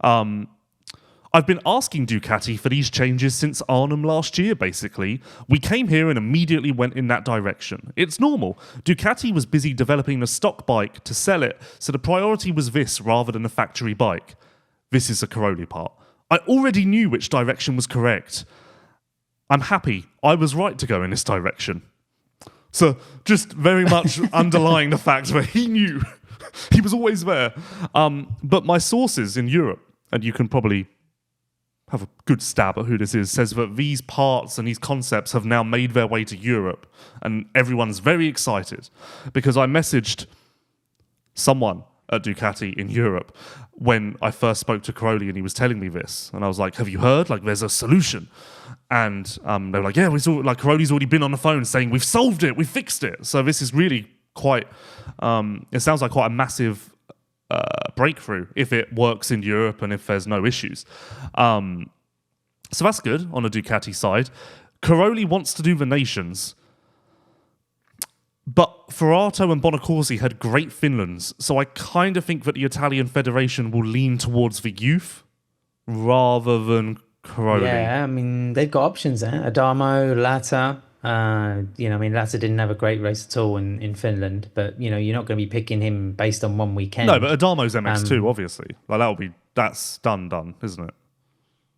I've been asking Ducati for these changes since Arnhem last year, basically. We came here and immediately went in that direction. It's normal. Ducati was busy developing a stock bike to sell it, so the priority was this rather than a factory bike. This is the Caroli part. I already knew which direction was correct. I'm happy I was right to go in this direction. So just very much underlying the fact that he knew. He was always there. But my sources in Europe, and you can probably have a good stab at who this is, says that these parts and these concepts have now made their way to Europe. And everyone's very excited because I messaged someone at Ducati in Europe when I first spoke to Caroli and he was telling me this. And I was like, have you heard? Like, there's a solution. And they were like, yeah, Caroli's already been on the phone saying, we've solved it, we've fixed it. So this is really quite, it sounds like quite a massive breakthrough if it works in Europe and if there's no issues. So that's good on the Ducati side. Caroli wants to do the nations. But Ferrato and Bonacorsi had great Finlands, so I kind of think that the Italian Federation will lean towards the youth rather than Caroli. Yeah, I mean, they've got options there. Adamo, Latta. Latta didn't have a great race at all in Finland, but, you're not going to be picking him based on one weekend. No, but Adamo's MX2, obviously. Like, that's done, isn't it?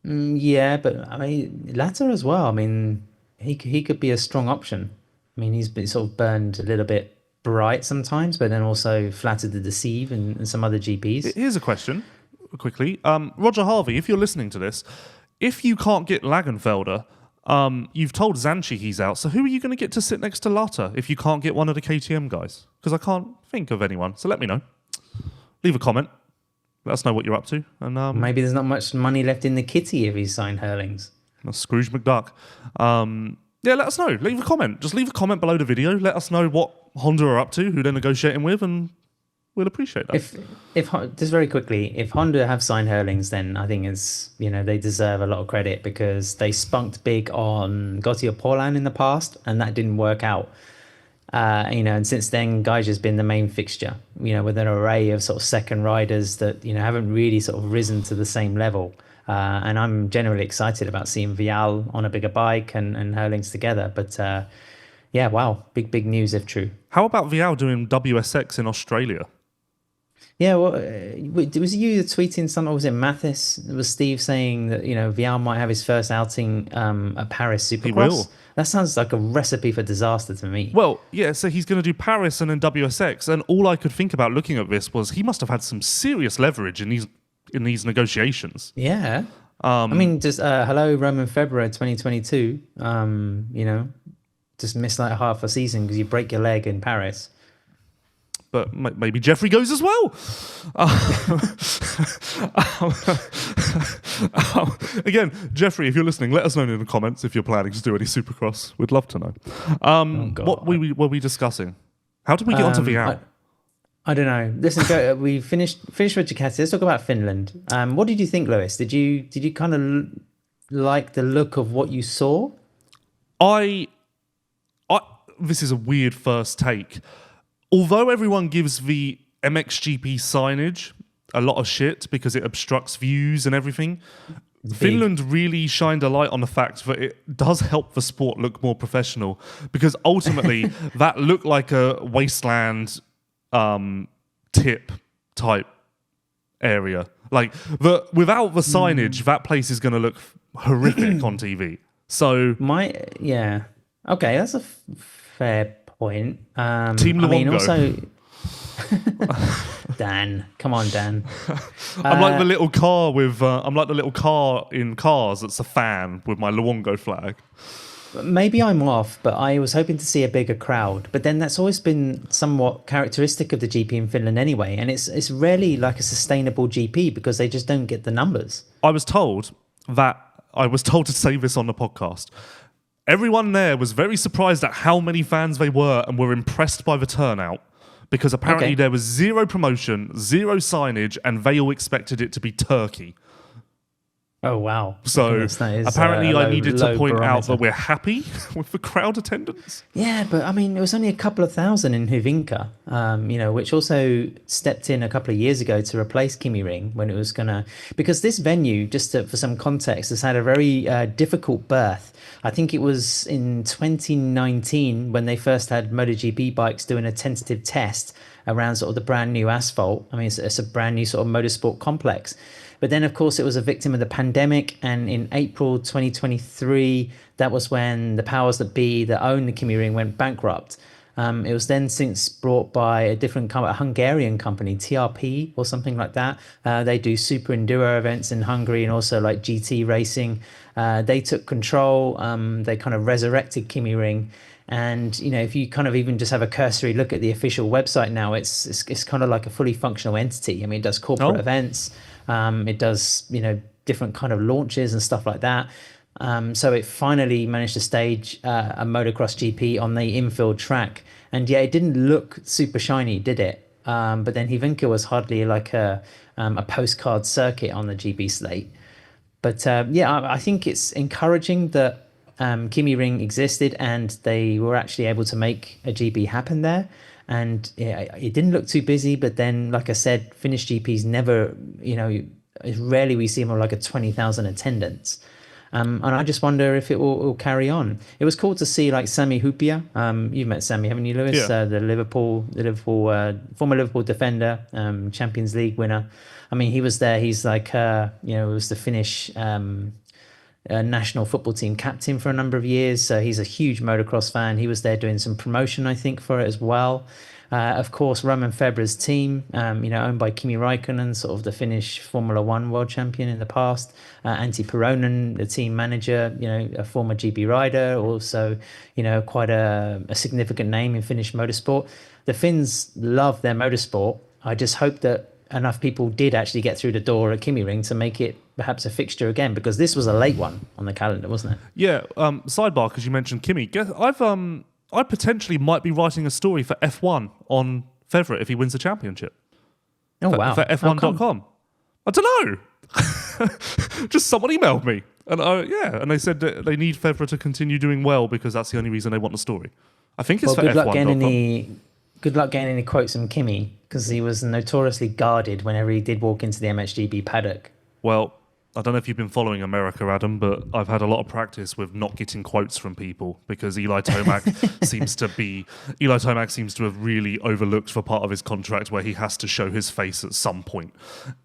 Yeah, but, I mean, Latta as well. I mean, he could be a strong option. I mean, he's been sort of burned a little bit bright sometimes, but then also flattered to deceive and some other GPs. Here's a question, quickly. Roger Harvey, if you're listening to this, if you can't get Längenfelder, you've told Zanchi he's out, so who are you going to get to sit next to Latta if you can't get one of the KTM guys? Because I can't think of anyone, so let me know. Leave a comment. Let us know what you're up to. And maybe there's not much money left in the kitty if he's signed Herlings. Scrooge McDuck. Yeah, let us know. Leave a comment. Just leave a comment below the video. Let us know what Honda are up to, who they're negotiating with, and we'll appreciate that. If just very quickly, if Honda have signed Herlings, then I think they deserve a lot of credit because they spunked big on Gotti or Paulan in the past, and that didn't work out. And since then, Geyser's been the main fixture. With an array of sort of second riders that haven't really sort of risen to the same level. And I'm generally excited about seeing Vial on a bigger bike and Herlings together. But wow, big news if true. How about Vial doing WSX in Australia? Yeah, well, was you tweeting something, or was it Mathis? It was Steve saying that, Vial might have his first outing at Paris Supercross? He will. That sounds like a recipe for disaster to me. Well, yeah, so he's going to do Paris and then WSX. And all I could think about looking at this was he must have had some serious leverage in these negotiations. Yeah. I mean, just hello, Romain Febvre 2022. Just miss like half a season because you break your leg in Paris. But maybe Jeffrey goes as well. Again, Jeffrey, if you're listening, let us know in the comments if you're planning to do any Supercross. We'd love to know. What were we discussing? How did we get onto Vial? I don't know. Listen, we finished with Ducati. Let's talk about Finland. What did you think, Lewis? Did you kind of like the look of what you saw? This is a weird first take. Although everyone gives the MXGP signage a lot of shit because it obstructs views and everything, Finland really shined a light on the fact that it does help the sport look more professional because ultimately that looked like a wasteland tip type area. Like without the signage, that place is going to look horrific on TV. So okay, that's a fair point. Team Luongo. I mean, also, Dan, come on, Dan. I'm like the little car in Cars that's a fan with my Luongo flag. Maybe I'm off, but I was hoping to see a bigger crowd. But then that's always been somewhat characteristic of the GP in Finland anyway, and it's rarely like a sustainable GP because they just don't get the numbers. I was told to say this on the podcast. Everyone there was very surprised at how many fans they were and were impressed by the turnout because apparently there was zero promotion, zero signage, and they all expected it to be Turkey. Oh, wow. So apparently I needed to point out that we're happy with the crowd attendance. Yeah, but I mean, it was only a couple of thousand in Hyvinkää, which also stepped in a couple of years ago to replace Kimi Ring when it was going to... Because this venue, for some context, has had a very difficult birth. I think it was in 2019 when they first had MotoGP bikes doing a tentative test around sort of the brand new asphalt. I mean, it's a brand new sort of motorsport complex. But then, of course, it was a victim of the pandemic. And in April 2023, that was when the powers that be that own the Kimi Ring went bankrupt. It was then since brought by a different a Hungarian company, TRP or something like that. They do super enduro events in Hungary and also like GT racing. They took control. They kind of resurrected Kimi Ring. And if you kind of even just have a cursory look at the official website now, it's kind of like a fully functional entity. I mean, it does corporate events, it does different kind of launches and stuff like that. So it finally managed to stage a motocross GP on the infield track, and it didn't look super shiny, did it? But then Hyvinkää was hardly like a postcard circuit on the GB slate. But I think it's encouraging that Kimi Ring existed and they were actually able to make a GP happen there. And it didn't look too busy, but then, like I said, Finnish GPs never, rarely we see more like a 20,000 attendance. And I just wonder if it will carry on. It was cool to see like Sami Hupia. You've met Sami, haven't you, Lewis? Yeah. The Liverpool former Liverpool defender, Champions League winner. I mean, he was there. He's like, was the Finnish national football team captain for a number of years. So he's a huge motocross fan. He was there doing some promotion, I think, for it as well. Of course, Romain Febvre's team, owned by Kimi Räikkönen, sort of the Finnish Formula One world champion in the past. Antti Peronen, the team manager, a former GB rider, also, quite a significant name in Finnish motorsport. The Finns love their motorsport. I just hope that enough people did actually get through the door at Kimi Ring to make it perhaps a fixture again, because this was a late one on the calendar, wasn't it? Yeah. Sidebar, because you mentioned Kimi. I potentially might be writing a story for F1 on Febvre if he wins the championship. Oh, wow. For F1.com. I don't know. Just someone emailed me. And they said that they need Febvre to continue doing well because that's the only reason they want the story. I think it's for F1.com. Good luck getting any quotes from Kimi, because he was notoriously guarded whenever he did walk into the MXGP paddock. Well, I don't know if you've been following America, Adam, but I've had a lot of practice with not getting quotes from people because Eli Tomac seems to have really overlooked for part of his contract where he has to show his face at some point.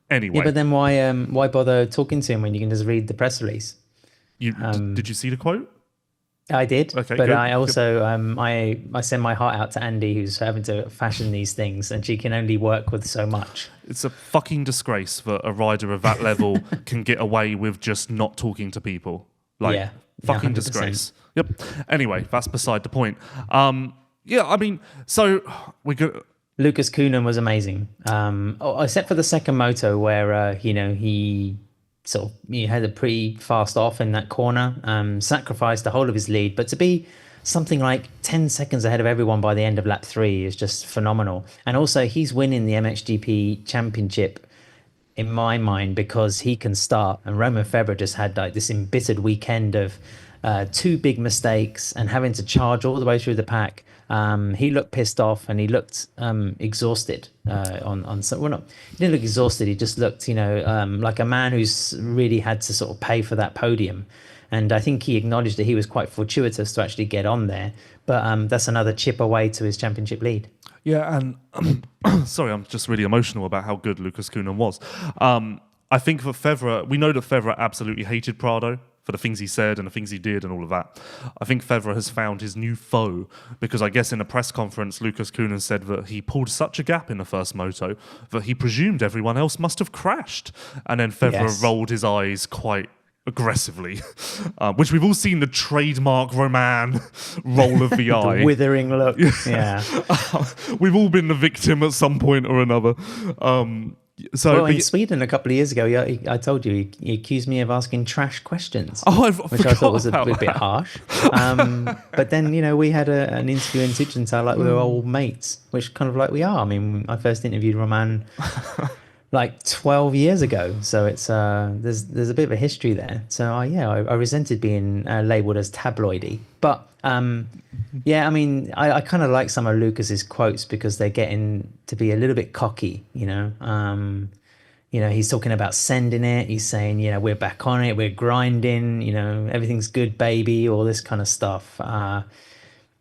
Anyway. Yeah, but then why bother talking to him when you can just read the press release? Did you see the quote? I did, okay, but good. I also I send my heart out to Andy, who's having to fashion these things, and she can only work with so much. It's a fucking disgrace that a rider of that level can get away with just not talking to people. Fucking 100%. disgrace. Yep. Anyway, that's beside the point. So we could. Lucas Coenen was amazing, except for the second moto where he had a pretty fast off in that corner, sacrificed the whole of his lead, but to be something like 10 seconds ahead of everyone by the end of lap 3 is just phenomenal. And also he's winning the MXGP championship in my mind because he can start, and Romain Febvre just had like this embittered weekend of 2 big mistakes and having to charge all the way through the pack. He looked pissed off and he looked exhausted. He didn't look exhausted. He just looked, like a man who's really had to sort of pay for that podium. And I think he acknowledged that he was quite fortuitous to actually get on there. But that's another chip away to his championship lead. Yeah, and sorry, I'm just really emotional about how good Lucas Coenen was. I think for Febvre, we know that Febvre absolutely hated Prado for the things he said and the things he did and all of that. I think Febvre has found his new foe because I guess in a press conference, Lucas Coenen said that he pulled such a gap in the first moto that he presumed everyone else must have crashed. And then Febvre rolled his eyes quite aggressively, which we've all seen the trademark Romain roll of the eye. The withering look. Yeah. We've all been the victim at some point or another. In Sweden a couple of years ago, I told you, he accused me of asking trash questions, which I thought was a bit harsh. But then, we had an interview in Tichentau like we were old mates, which kind of like we are. I mean, I first interviewed Romain like 12 years ago, so it's there's a bit of a history there. So I resented being labelled as tabloidy, but I mean, I kind of like some of Lucas's quotes because they're getting to be a little bit cocky, he's talking about sending it. He's saying, we're back on it, we're grinding, everything's good, baby, all this kind of stuff.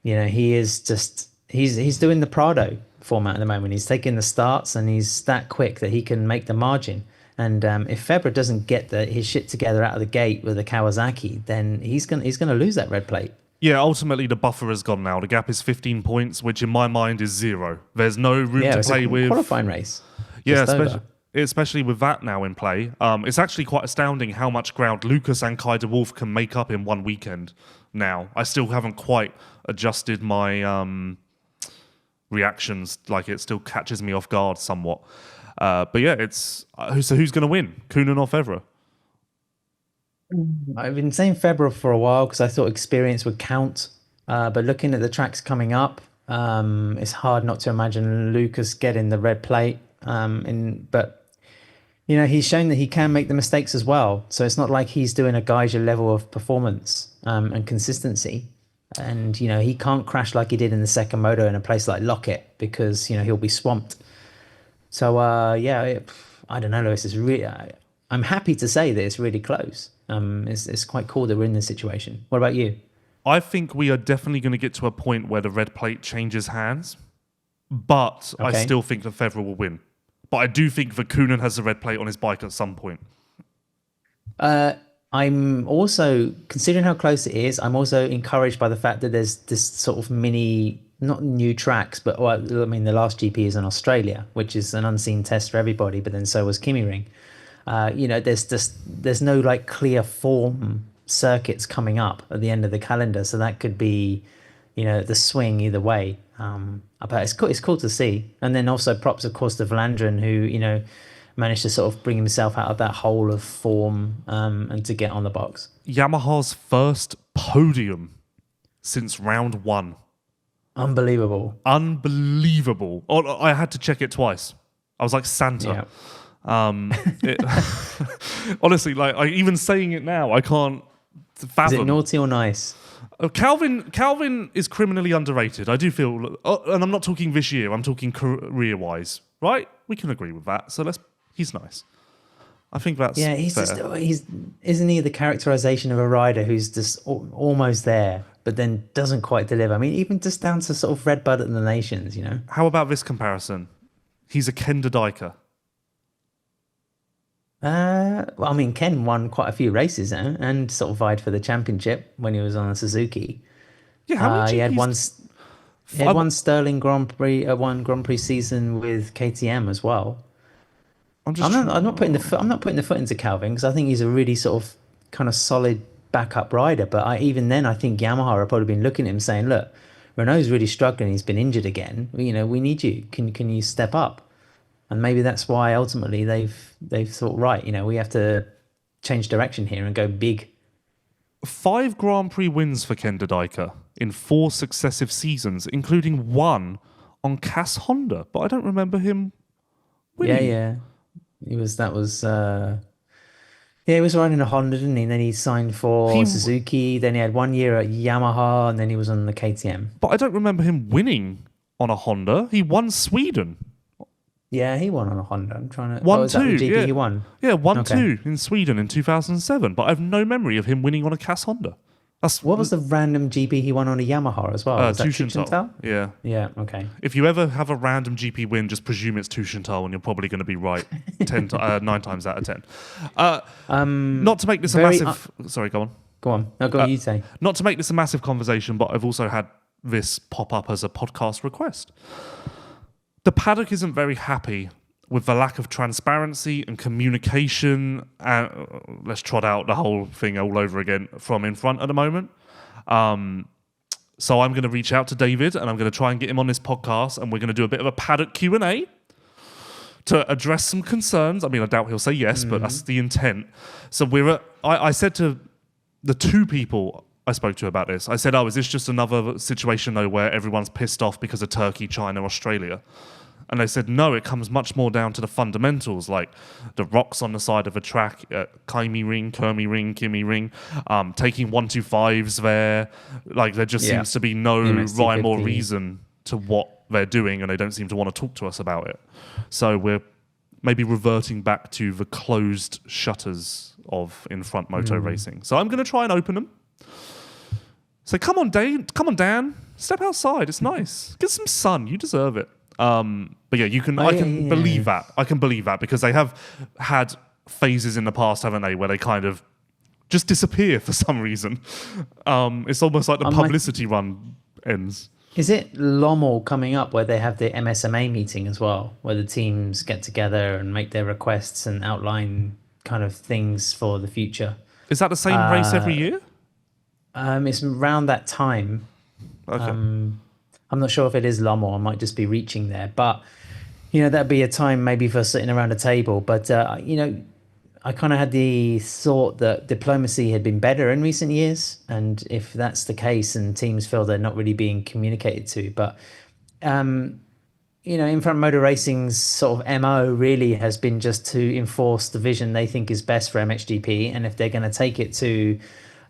He is just he's doing the Prado format at the moment. He's taking the starts and he's that quick that he can make the margin. And if Febvre doesn't get his shit together out of the gate with the Kawasaki, then he's gonna lose that red plate. Yeah, ultimately the buffer has gone now. The gap is 15 points, which in my mind is 0. There's no room to play with. Qualifying race. Yeah, especially with that now in play, it's actually quite astounding how much ground Lucas and Kai de Wolf can make up in one weekend now. I still haven't quite adjusted my reactions. Like, it still catches me off guard somewhat. But yeah, it's... so who's going to win? Coenen or Febvre? I've been saying Febvre for a while because I thought experience would count. But looking at the tracks coming up, it's hard not to imagine Lucas getting the red plate. But he's shown that he can make the mistakes as well. So it's not like he's doing a Geyser level of performance and consistency. And he can't crash like he did in the second moto in a place like Lockett because he'll be swamped. So I don't know, Lewis. It's really. I'm happy to say that it's really close. It's quite cool that we're in this situation. What about you? I think we are definitely going to get to a point where the red plate changes hands, but I still think that Febvre will win. But I do think that Coenen has the red plate on his bike at some point. I'm also, considering how close it is, I'm also encouraged by the fact that there's this sort of mini, not new tracks, but the last GP is in Australia, which is an unseen test for everybody, but then so was Kimi Ring. There's no like clear form circuits coming up at the end of the calendar, so that could be the swing either way. But it's cool to see. And then also props of course to Vlaanderen, who managed to sort of bring himself out of that hole of form and to get on the box. Yamaha's first podium since round 1. Unbelievable. Oh, I had to check it twice. I was like Santa. Yeah. Honestly, like even saying it now, I can't fathom. Is it naughty or nice? Calvin is criminally underrated. I do feel, and I'm not talking this year. I'm talking career-wise, right? We can agree with that. So he's nice. I think that's fair. Isn't he the characterization of a rider who's just almost there, but then doesn't quite deliver? I mean, even just down to sort of Red Bud at the Nations, How about this comparison? He's a Ken Dyker. Ken won quite a few races and sort of vied for the championship when he was on a Suzuki. Yeah, how many he had one Sterling Grand Prix, one Grand Prix season with KTM as well. I'm not putting the foot into Calvin because I think he's a really sort of kind of solid backup rider. But even then, I think Yamaha have probably been looking at him saying, "Look, Renault's really struggling. He's been injured again. We need you. Can you step up?" And maybe that's why ultimately they've thought, right, we have to change direction here and go big. 5 Grand Prix wins for Ken Dyker in 4 successive seasons, including 1 on Cass Honda. But I don't remember him winning. Yeah. He was riding a Honda, didn't he? And then he signed for Suzuki. Then he had 1 year at Yamaha, and then he was on the KTM. But I don't remember him winning on a Honda. He won Sweden. Yeah, he won on a Honda. I'm trying to... 1-2, GP yeah. He won? Yeah, 1-2 in Sweden in 2007. But I have no memory of him winning on a Cass Honda. What was the random GP he won on a Yamaha as well? Was that Tuchenthal? Yeah. Yeah, okay. If you ever have a random GP win, just presume it's Tuchenthal and you're probably going to be right 9 times out of 10. Not to make this a massive... Sorry, go on. Go on. No, go on, you say. Not to make this a massive conversation, but I've also had this pop up as a podcast request. The paddock isn't very happy with the lack of transparency and communication, let's trot out the whole thing all over again from Infront at the moment. So I'm going to reach out to David and I'm going to try and get him on this podcast, and we're going to do a bit of a paddock Q&A to address some concerns. I mean, I doubt he'll say yes, but that's the intent. So I said to the 2 people I spoke to about this, I said, is this just another situation though where everyone's pissed off because of Turkey, China, Australia? And they said, no, it comes much more down to the fundamentals, like the rocks on the side of a track, Kimi Ring, Kimi Ring, taking 125s there. Like, there just seems to be no rhyme or reason to what they're doing, and they don't seem to want to talk to us about it. So we're maybe reverting back to the closed shutters of Infront Moto Racing. So I'm going to try and open them. So come on, Dan. Step outside. It's nice. Get some sun. You deserve it. But yeah, I can believe that. I can believe that because they have had phases in the past, haven't they, where they kind of just disappear for some reason. It's almost like the publicity run ends. Is it Lommel coming up where they have the MSMA meeting as well, where the teams get together and make their requests and outline kind of things for the future? Is that the same race every year? It's around that time. Okay. I'm not sure if it is Lommel. I might just be reaching there, but that'd be a time maybe for sitting around a table. But I kind of had the thought that diplomacy had been better in recent years, and if that's the case, and teams feel they're not really being communicated to, but Infront Motor Racing's sort of MO really has been just to enforce the vision they think is best for MXGP, and if they're going to take it to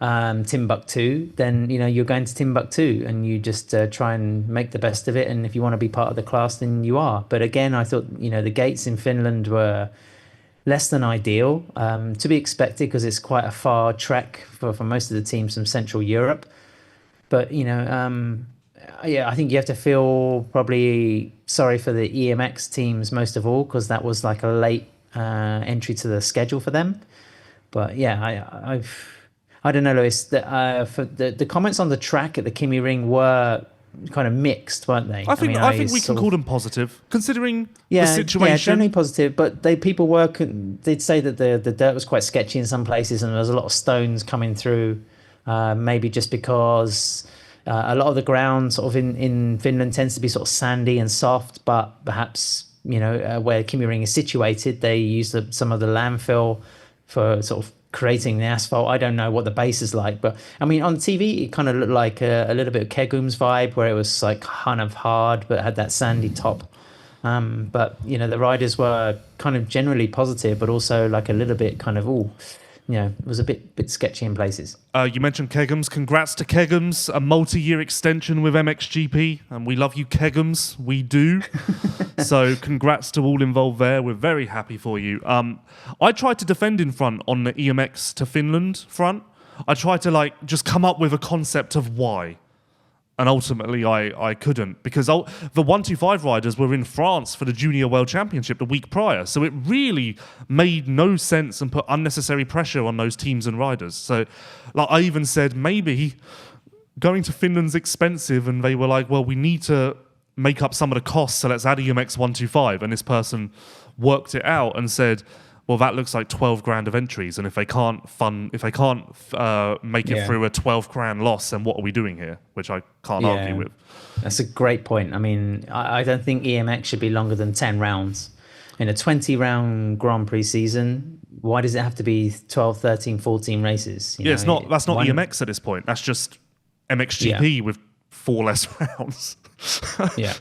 Timbuktu, then you're going to Timbuktu, and you just try and make the best of it. And if you want to be part of the class, then you are. But again, I thought the gates in Finland were less than ideal, to be expected because it's quite a far trek for most of the teams from Central Europe. But I think you have to feel probably sorry for the EMX teams most of all, because that was like a late entry to the schedule for them. But yeah, I don't know, Lewis. For the comments on the track at the Kimi Ring were kind of mixed, weren't they? I think we can call them positive, considering the situation. Yeah, generally positive. But people they'd say that the dirt was quite sketchy in some places, and there was a lot of stones coming through. Maybe just because a lot of the ground sort of in Finland tends to be sort of sandy and soft, but perhaps where Kimi Ring is situated, they use some of the landfill for sort of creating the asphalt. I don't know what the base is like, but I mean, on TV, it kind of looked like a little bit of Kegum's vibe, where it was like kind of hard, but had that sandy top. But the riders were kind of generally positive, but also like a little bit kind of, it was a bit sketchy in places. You mentioned Kegums. Congrats to Kegums, a multi-year extension with MXGP, and we love you, Kegums. We do. So congrats to all involved there. We're very happy for you. I tried to defend Infront on the EMX to Finland front. I tried to just come up with a concept of why. And ultimately, I couldn't, because the 125 riders were in France for the Junior World Championship the week prior. So it really made no sense and put unnecessary pressure on those teams and riders. So I even said, maybe going to Finland's expensive, and they were like, well, we need to make up some of the costs, so let's add a UMX 125. And this person worked it out and said, well, that looks like 12 grand of entries, and if they can't make it through a 12 grand loss, then what are we doing here? Which I can't argue with. That's a great point. I mean, I don't think EMX should be longer than 10 rounds. In a 20-round Grand Prix season, why does it have to be 12, 13, 14 races? That's not EMX at this point. That's just MXGP with 4 less rounds. Yeah.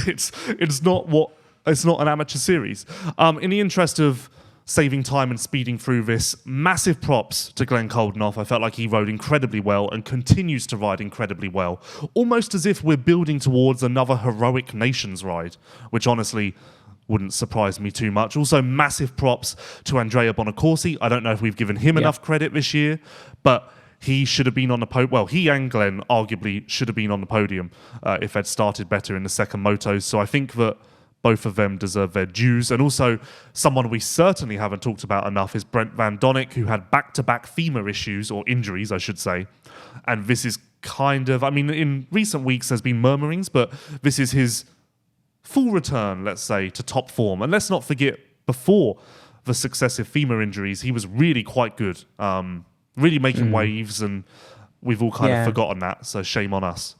It's not an amateur series. In the interest of saving time and speeding through this, massive props to Glenn Koldenoff. I felt like he rode incredibly well and continues to ride incredibly well, almost as if we're building towards another heroic nations ride, which honestly wouldn't surprise me too much. Also, massive props to Andrea Bonacorsi. I don't know if we've given him enough credit this year, but he should have been on the podium. Well, he and Glenn arguably should have been on the podium if they'd started better in the second motos. So I think that both of them deserve their dues. And also, someone we certainly haven't talked about enough is Brent Van Donnick, who had back-to-back femur issues, or injuries, I should say. And this is in recent weeks there's been murmurings, but this is his full return, let's say, to top form. And let's not forget, before the successive femur injuries, he was really quite good, really making waves, and we've all kind of forgotten that, so shame on us.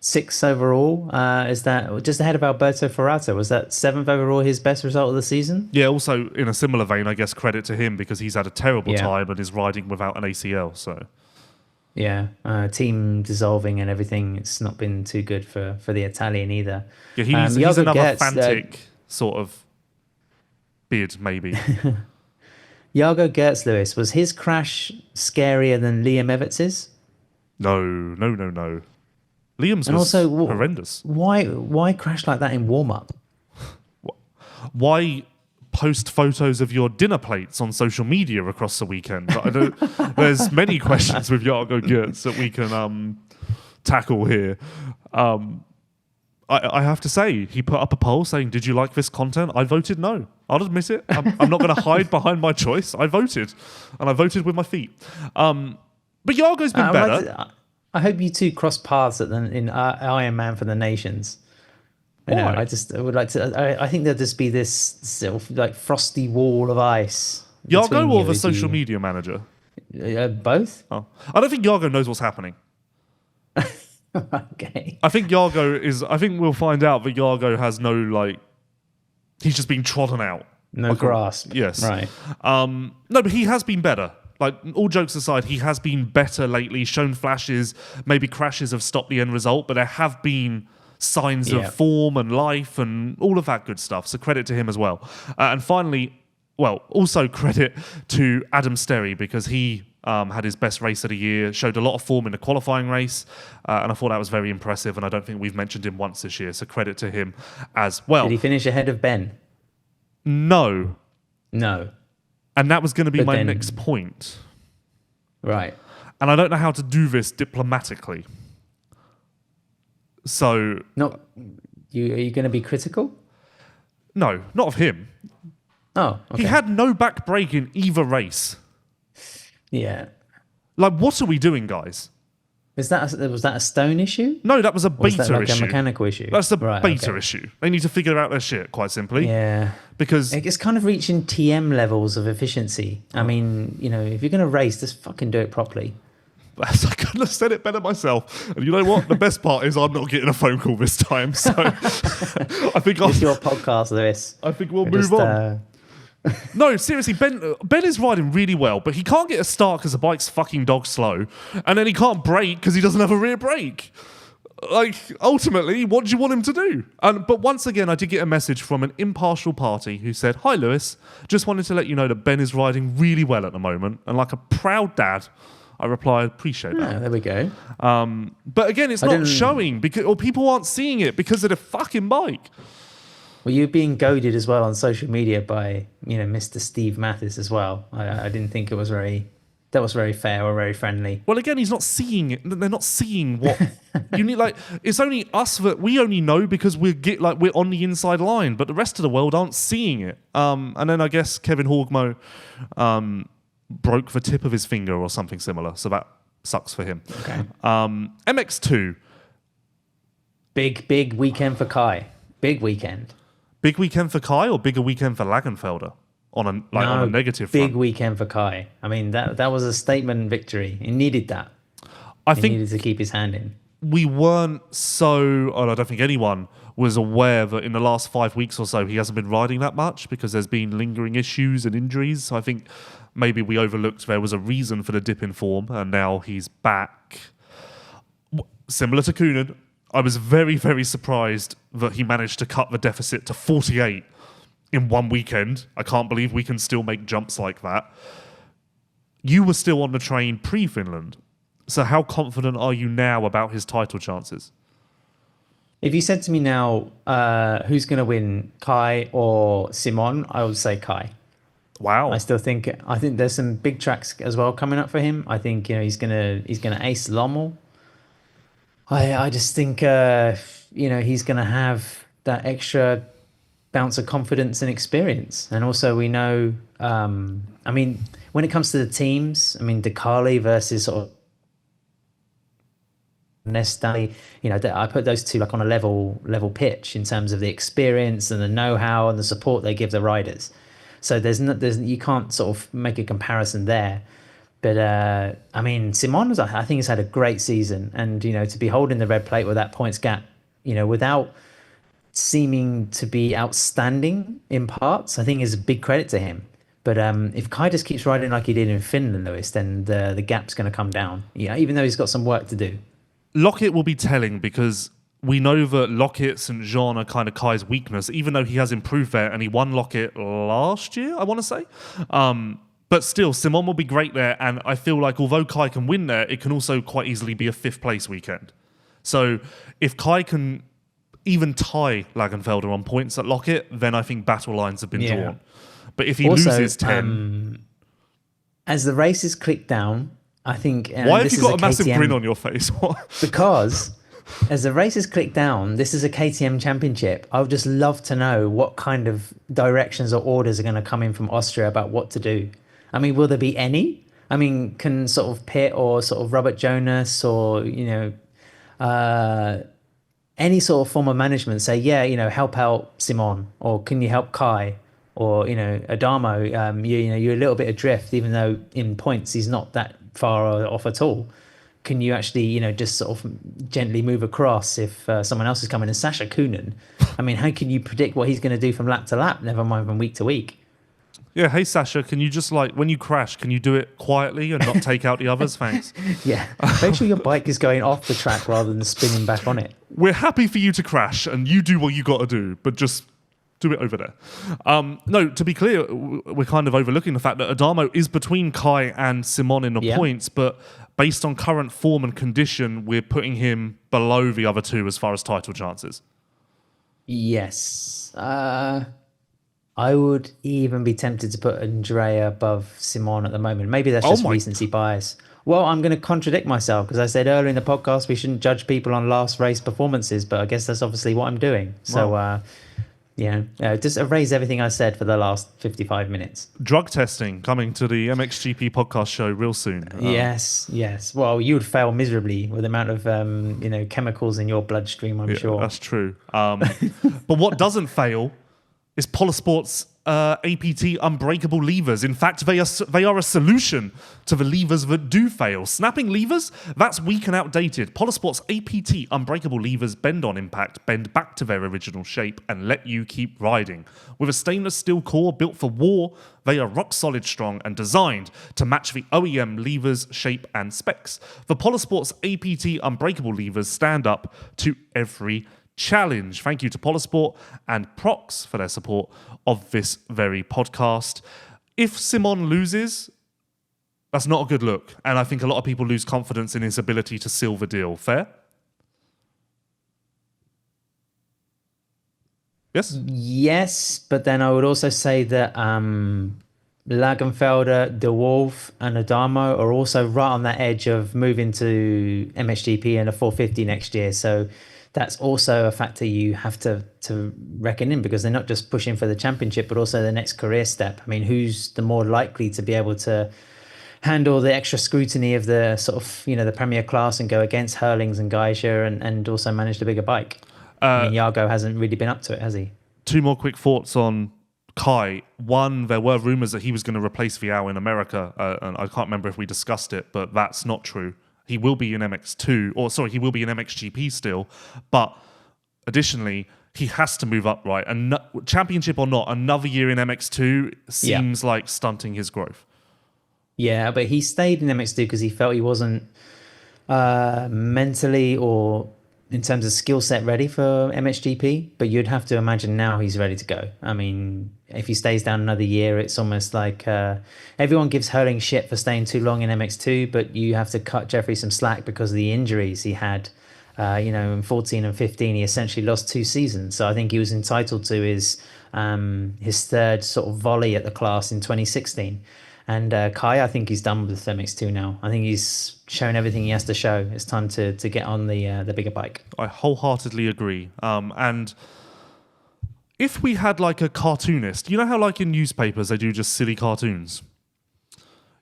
6th overall, is that just ahead of Alberto Ferrata? Was that 7th overall his best result of the season? Yeah, also in a similar vein, I guess credit to him, because he's had a terrible time and is riding without an ACL. So yeah, team dissolving and everything. It's not been too good for the Italian either. Yeah, he's another Fantic sort of bid, maybe. Yago Girtz, Lewis, was his crash scarier than Liam Everts's? No. Liam's was horrendous. Why crash like that in warm-up? Why post photos of your dinner plates on social media across the weekend? There's many questions with Yago Girtz that we can tackle here. I have to say, he put up a poll saying, did you like this content? I voted no. I'll admit it. I'm not going to hide behind my choice. I voted. And I voted with my feet. But Yago's been better. I hope you two cross paths in Iron Man for the Nations. You know, Why? I would like to. I think there'll just be this sort of like frosty wall of ice. Yago between or you the as social you- media manager? Both. Oh, I don't think Yago knows what's happening. Okay. I think Yago is. I think we'll find out that Yago has no like. He's just been trodden out. No Like, grasp. Yes. Right. No, but he has been better. Like, all jokes aside, he has been better lately, shown flashes, maybe crashes have stopped the end result, but there have been signs Yeah. of form and life and all of that good stuff. So credit to him as well. And finally, well, also credit to Adam Sterry, because he had his best race of the year, showed a lot of form in the qualifying race, and I thought that was very impressive, and I don't think we've mentioned him once this year, so credit to him as well. Did he finish ahead of Ben? No. No. And that was going to be But my then- next point. Right. And I don't know how to do this diplomatically. So, Not you. Are you going to be critical? no, not of him. Oh, okay. He had no back brake in either race. Yeah. Like, what are we doing, guys? Was that a stone issue? No, that was a Or was beta that like issue. a mechanical issue? That's a Right, beta okay. issue. They need to figure out their shit, quite simply. Yeah. Because It's kind of reaching TM levels of efficiency. I mean, you know, if you're going to race, just fucking do it properly. I couldn't have said it better myself. And you know what? The best part is I'm not getting a phone call this time. So I think It's your podcast, Lewis. I think we'll Just, move on. No, seriously, Ben is riding really well, but he can't get a start because the bike's fucking dog slow, and then he can't brake because he doesn't have a rear brake. Like, ultimately, what do you want him to do? But once again, I did get a message from an impartial party who said, "Hi, Lewis. Just wanted to let you know that Ben is riding really well at the moment, and like a proud dad." I replied, "Appreciate that." Yeah, there we go. But again, it's not didn't- showing because, or people aren't seeing it because of the fucking bike. Well, you're being goaded as well on social media by, you know, Mr. Steve Mathis as well. I didn't think it was that was very fair or very friendly. Well, again, he's not seeing it. They're not seeing what you need. Like, it's only us that we only know because we're on the inside line, but the rest of the world aren't seeing it. And then I guess Kevin Horgmo broke the tip of his finger or something similar, so that sucks for him. Okay. MX2, Big weekend for Kai. Big weekend. big weekend for Kai or bigger weekend for Längenfelder on a negative big front. weekend for Kai. I mean, that was a statement victory. He needed that. I He think needed to keep his hand in. we weren't and I don't think anyone was aware that in the last 5 weeks or so he hasn't been riding that much because there's been lingering issues and injuries. So I think maybe we overlooked there was a reason for the dip in form, and now he's back. Similar to Coenen, I was very, very surprised that he managed to cut the deficit to 48 in one weekend. I can't believe we can still make jumps like that. You were still on the train pre-Finland. So how confident are you now about his title chances? If you said to me now, who's going to win, Kai or Simon, I would say Kai. Wow. I think there's some big tracks as well coming up for him. I think, you know, he's gonna ace Lommel. I just think you know, he's gonna have that extra bounce of confidence and experience. And also we know, I mean, when it comes to the teams, I mean, Ducati versus sort of Nestali, you know, I put those two like on a level pitch in terms of the experience and the know-how and the support they give the riders. So you can't sort of make a comparison there. But I mean, Simon, I think, has had a great season, and you know, to be holding the red plate with that points gap, you know, without seeming to be outstanding in parts, I think is a big credit to him. But if Kai just keeps riding like he did in Finland, Lewis, then the gap's going to come down. Yeah, even though he's got some work to do. Lockett will be telling because we know that Lockett, St. Jean are kind of Kai's weakness, even though he has improved there and he won Lockett last year, I want to say. But still, Simon will be great there, and I feel like although Kai can win there, it can also quite easily be a fifth place weekend. So if Kai can even tie Längenfelder on points at Lockett, then I think battle lines have been drawn. But if he loses 10... as the races click down, I think... Why have you got a massive grin on your face? Because as the races click down, this is a KTM championship. I would just love to know what kind of directions or orders are going to come in from Austria about what to do. I mean, will there be any? I mean, can sort of Pitt or sort of Robert Jonas or, any sort of form of management say, yeah, help out Simon, or can you help Kai, or Adamo, you're a little bit adrift, even though in points he's not that far off at all. Can you actually, just sort of gently move across if someone else is coming? And Sacha Coenen, I mean, how can you predict what he's going to do from lap to lap, never mind from week to week? Yeah, hey Sacha, can you just when you crash, can you do it quietly and not take out the others? Thanks. Yeah, make sure your bike is going off the track rather than spinning back on it. We're happy for you to crash and you do what you got to do, but just do it over there. No, to be clear, we're kind of overlooking the fact that Adamo is between Kai and Simon in the points, but based on current form and condition, we're putting him below the other two as far as title chances. Yes. I would even be tempted to put Andrea above Simon at the moment. Maybe that's just recency bias. Well, I'm going to contradict myself because I said earlier in the podcast we shouldn't judge people on last race performances, but I guess that's obviously what I'm doing. So, just erase everything I said for the last 55 minutes. Drug testing coming to the MXGP podcast show real soon. Yes. Well, you would fail miserably with the amount of chemicals in your bloodstream, I'm sure. That's true. But what doesn't fail is Polysport's APT unbreakable levers. In fact, they are a solution to the levers that do fail. Snapping levers? That's weak and outdated. Polysport's APT unbreakable levers bend on impact, bend back to their original shape, and let you keep riding. With a stainless steel core built for war, they are rock solid strong and designed to match the OEM levers, shape, and specs. The Polysport's APT unbreakable levers stand up to every challenge. Thank you to Polysport and Prox for their support of this very podcast. If Simon loses, that's not a good look. And I think a lot of people lose confidence in his ability to seal the deal. Fair? Yes? Yes, but then I would also say that Längenfelder, De Wolf, and Adamo are also right on that edge of moving to MXGP and a 450 next year. So that's also a factor you have to reckon in, because they're not just pushing for the championship, but also the next career step. I mean, who's the more likely to be able to handle the extra scrutiny of the sort of, the Premier class and go against Herlings and Geyser and also manage the bigger bike? I mean, Yago hasn't really been up to it, has he? Two more quick thoughts on Kai. One, there were rumours that he was going to replace Vial in America, and I can't remember if we discussed it, but that's not true. He will be in MX2, he will be in MXGP still, but additionally, he has to move up, right? And championship or not, another year in MX2 seems like stunting his growth. Yeah, but he stayed in MX2 because he felt he wasn't mentally or in terms of skill set ready for MXGP, but you'd have to imagine now he's ready to go. I mean, if he stays down another year, it's almost like everyone gives Herling shit for staying too long in MX2, but you have to cut Jeffrey some slack because of the injuries he had. In 14 and 15, he essentially lost 2 seasons. So I think he was entitled to his third sort of volley at the class in 2016. And Kai, I think he's done with MX2 now. I think he's shown everything he has to show. It's time to get on the bigger bike. I wholeheartedly agree. And if we had like a cartoonist, you know how like in newspapers they do just silly cartoons?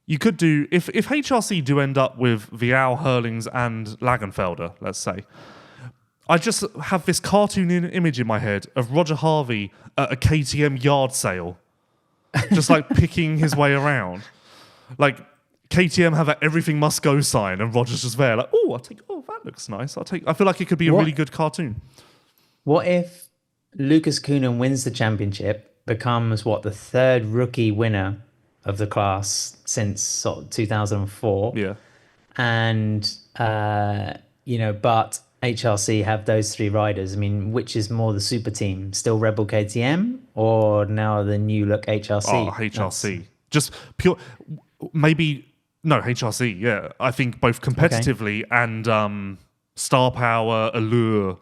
You could do, if HRC do end up with Vial, Herlings and Längenfelder, let's say, I just have this cartoon image in my head of Roger Harvey at a KTM yard sale. Just like picking his way around. Like KTM have an everything must go sign and Roger's just there like, that looks nice. I feel like it could be a really good cartoon. What if Lucas Coenen wins the championship, becomes the third rookie winner of the class since sort of 2004? Yeah. And but HRC have those 3 riders. I mean, which is more the super team? Still Rebel KTM or now the new look HRC? Oh, HRC. Just pure, maybe, no, HRC, yeah. I think both competitively and star power, allure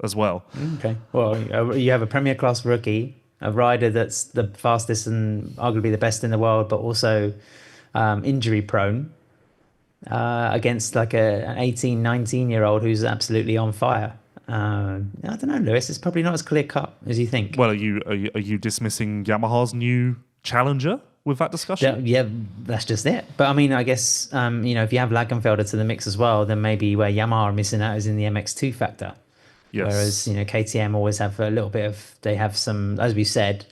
as well. Okay. Well, you have a Premier Class rookie, a rider that's the fastest and arguably the best in the world, but also injury prone. Against like an 18, 19-year-old who's absolutely on fire. I don't know, Lewis. It's probably not as clear cut as you think. Well, are you dismissing Yamaha's new challenger? with that discussion? Yeah, that's just it. But I mean, I guess, if you have Längenfelder to the mix as well, then maybe where Yamaha are missing out is in the MX2 factor. Yes. Whereas, KTM always have a little bit of, they have some, as we said,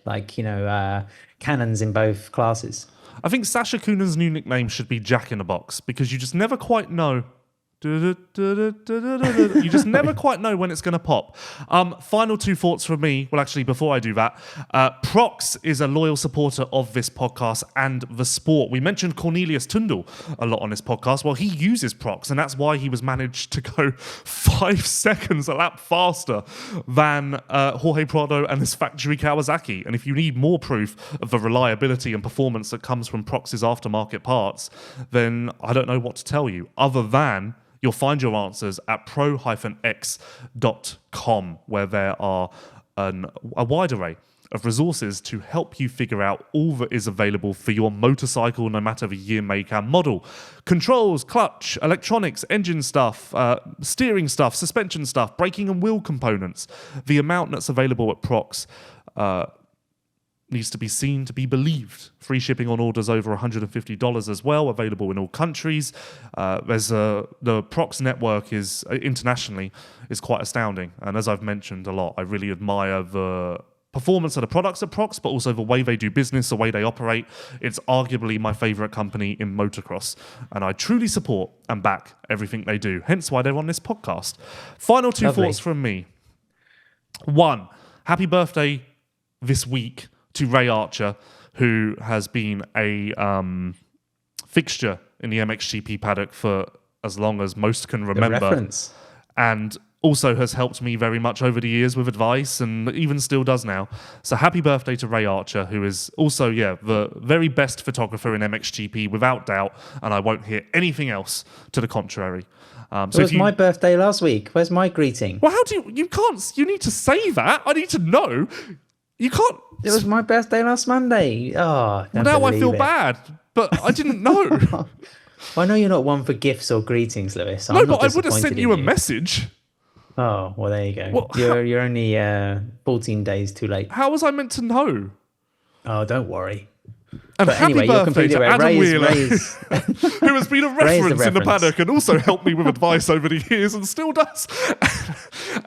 cannons in both classes. I think Sacha Coenen's new nickname should be Jack in a Box, because you just never quite know. You just never quite know when it's going to pop. Final two thoughts from me. Well, actually, before I do that, Prox is a loyal supporter of this podcast and the sport. We mentioned Cornelius Tundel a lot on this podcast. Well, he uses Prox, and that's why he was managed to go 5 seconds a lap faster than Jorge Prado and his factory Kawasaki. And if you need more proof of the reliability and performance that comes from Prox's aftermarket parts, then I don't know what to tell you, other than you'll find your answers at pro-x.com, where there are a wide array of resources to help you figure out all that is available for your motorcycle, no matter the year, make, and model. Controls, clutch, electronics, engine stuff, steering stuff, suspension stuff, braking and wheel components. The amount that's available at Prox needs to be seen to be believed. Free shipping on orders over $150 as well, available in all countries. The Prox network is internationally is quite astounding, and as I've mentioned a lot, I really admire the performance of the products at Prox, but also the way they do business, the way they operate. It's arguably my favorite company in motocross, and I truly support and back everything they do, hence why they're on this podcast. Final two thoughts from me. One, happy birthday this week to Ray Archer, who has been a fixture in the MXGP paddock for as long as most can remember, and also has helped me very much over the years with advice, and even still does now. So happy birthday to Ray Archer, who is also, the very best photographer in MXGP, without doubt, and I won't hear anything else to the contrary. It was my birthday last week. Where's my greeting? Well, you can't, you need to say that. I need to know. You can't. It was my birthday last Monday. Oh, now I feel bad, but I didn't know. Well, I know you're not one for gifts or greetings, Lewis. No, but I would have sent you a message. Oh, well, there you go. Well, you're only 14 days too late. How was I meant to know? Oh, don't worry. And but happy anyway, birthday to Adam Wheeler, who has been a reference in the reference. paddock and also helped me with advice over the years and still does.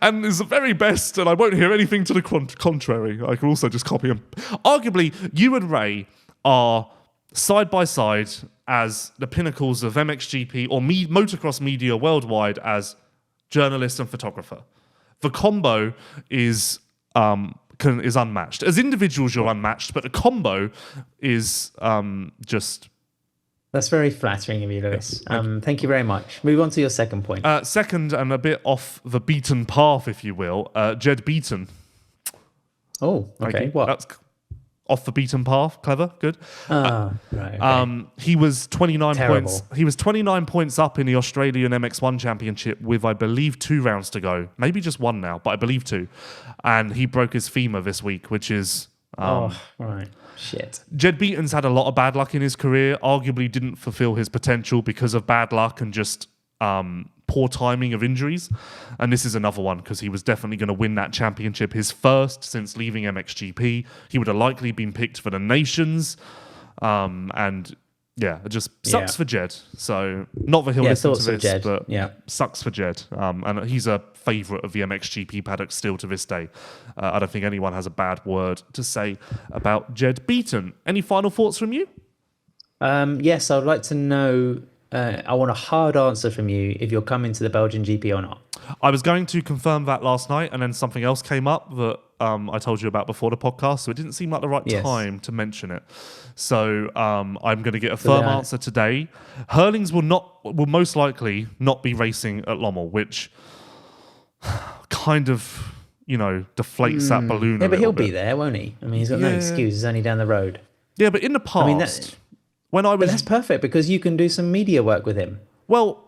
And is the very best, and I won't hear anything to the contrary. I can also just copy him. Arguably, you and Ray are side by side as the pinnacles of MXGP or motocross media worldwide as journalist and photographer. The combo is unmatched. As individuals, you're unmatched, but the combo is just... That's very flattering of you, Lewis. Thank you very much. Move on to your second point. Second, and a bit off the beaten path, if you will, Jed Beaton. Oh, okay. What? That's off the beaten path. Clever. Good. Right. Okay. He was 29 Terrible. points. He was 29 points up in the Australian MX1 Championship with, I believe, 2 rounds to go. Maybe just 1 now, but I believe 2. And he broke his femur this week, which is... right. Shit. Jed Beaton's had a lot of bad luck in his career, arguably didn't fulfill his potential because of bad luck and just poor timing of injuries. And this is another one because he was definitely going to win that championship, his first since leaving MXGP. He would have likely been picked for the Nations. And yeah, it just sucks for Jed. So not that he'll listen to this, but sucks for Jed. And he's a favourite of the MXGP paddock still to this day. I don't think anyone has a bad word to say about Jed Beaton. Any final thoughts from you? Yes, I'd like to know, I want a hard answer from you if you're coming to the Belgian GP or not. I was going to confirm that last night, and then something else came up that I told you about before the podcast, so it didn't seem like the right time to mention it. So I'm going to get a firm answer today. Herlings will most likely not be racing at Lommel, which kind of, deflates that balloon. Yeah, but he'll be there, won't he? I mean, he's got no excuse. He's only down the road. Yeah, but in the past, but that's perfect because you can do some media work with him. Well,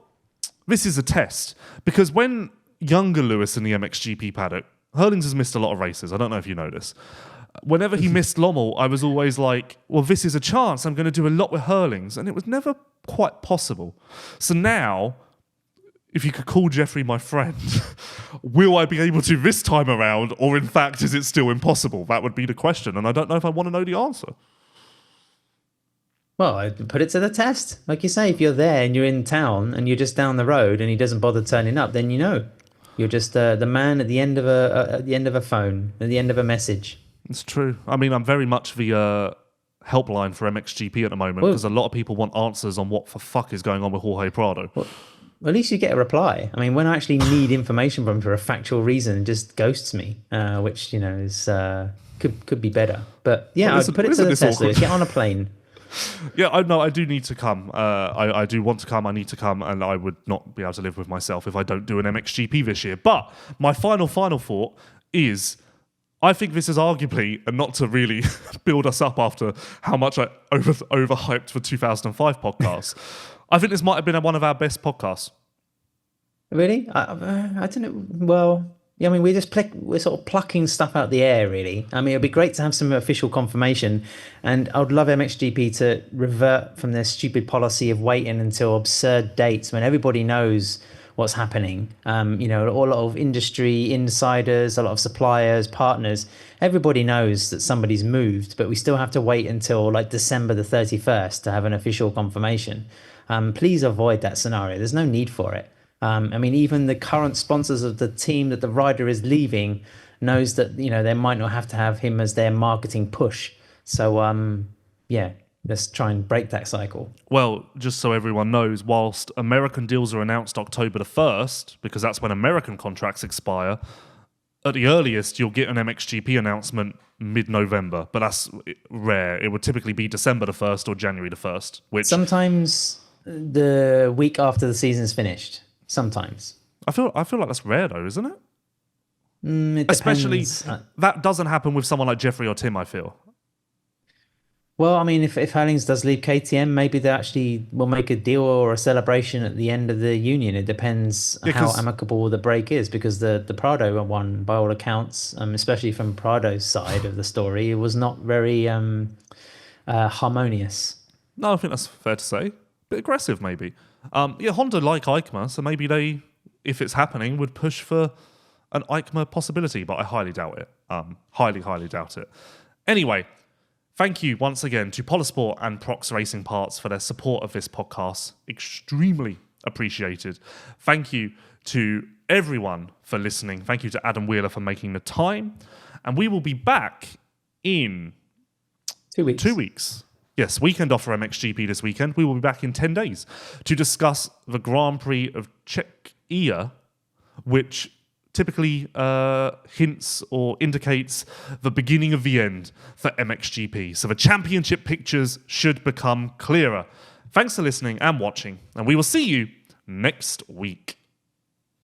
this is a test because when younger Lewis in the MXGP paddock, Herlings has missed a lot of races. I don't know if you know this. Whenever he missed Lommel, I was always like, well, this is a chance. I'm going to do a lot with Herlings. And it was never quite possible. So now, if you could call Jeffrey my friend, will I be able to this time around? Or in fact, is it still impossible? That would be the question. And I don't know if I want to know the answer. Well, I'd put it to the test. Like you say, if you're there and you're in town and you're just down the road and he doesn't bother turning up, then you know you're just the man at the end of a phone, at the end of a message. It's true. I mean, I'm very much the helpline for MXGP at the moment because a lot of people want answers on what the fuck is going on with Jorge Prado. Well, at least you get a reply. I mean, when I actually need information from him for a factual reason, it just ghosts me, which is could be better. But yeah, I'd put it to the test. Lewis. Get on a plane. Yeah, I do need to come. I do want to come. I need to come, and I would not be able to live with myself if I don't do an MXGP this year. But my final thought is, I think this is arguably, and not to really build us up after how much I overhyped the 2005 podcast, I think this might have been one of our best podcasts. Really? I don't know. Well, yeah, I mean, we're sort of plucking stuff out the air, really. I mean, it'd be great to have some official confirmation, and I would love MXGP to revert from their stupid policy of waiting until absurd dates when everybody knows what's happening. A lot of industry insiders, a lot of suppliers, partners, everybody knows that somebody's moved, but we still have to wait until like December the 31st to have an official confirmation. Please avoid that scenario. There's no need for it. I mean, even the current sponsors of the team that the rider is leaving knows that, they might not have to have him as their marketing push. So, let's try and break that cycle. Well, just so everyone knows, whilst American deals are announced October the 1st, because that's when American contracts expire, at the earliest, you'll get an MXGP announcement mid-November, but that's rare. It would typically be December the 1st or January the 1st, which... Sometimes the week after the season's finished. Sometimes. I feel like that's rare though, isn't it? It Especially depends. That doesn't happen with someone like Jeffrey or Tim, I feel. Well, I mean, if Herlings does leave KTM, maybe they actually will make a deal or a celebration at the end of the union. It depends how amicable the break is, because the Prado one, by all accounts, especially from Prado's side of the story, it was not very harmonious. No, I think that's fair to say. Bit aggressive, maybe. Honda like EICMA, so maybe they, if it's happening, would push for an EICMA possibility, but I highly doubt it. Highly, highly doubt it. Anyway, thank you once again to Polisport and Prox Racing Parts for their support of this podcast. Extremely appreciated. Thank you to everyone for listening. Thank you to Adam Wheeler for making the time. And we will be back in 2 weeks. 2 weeks. Yes, weekend off for MXGP this weekend. We will be back in 10 days to discuss the Grand Prix of Czechia, which typically hints or indicates the beginning of the end for MXGP. So the championship pictures should become clearer. Thanks for listening and watching, and we will see you next week.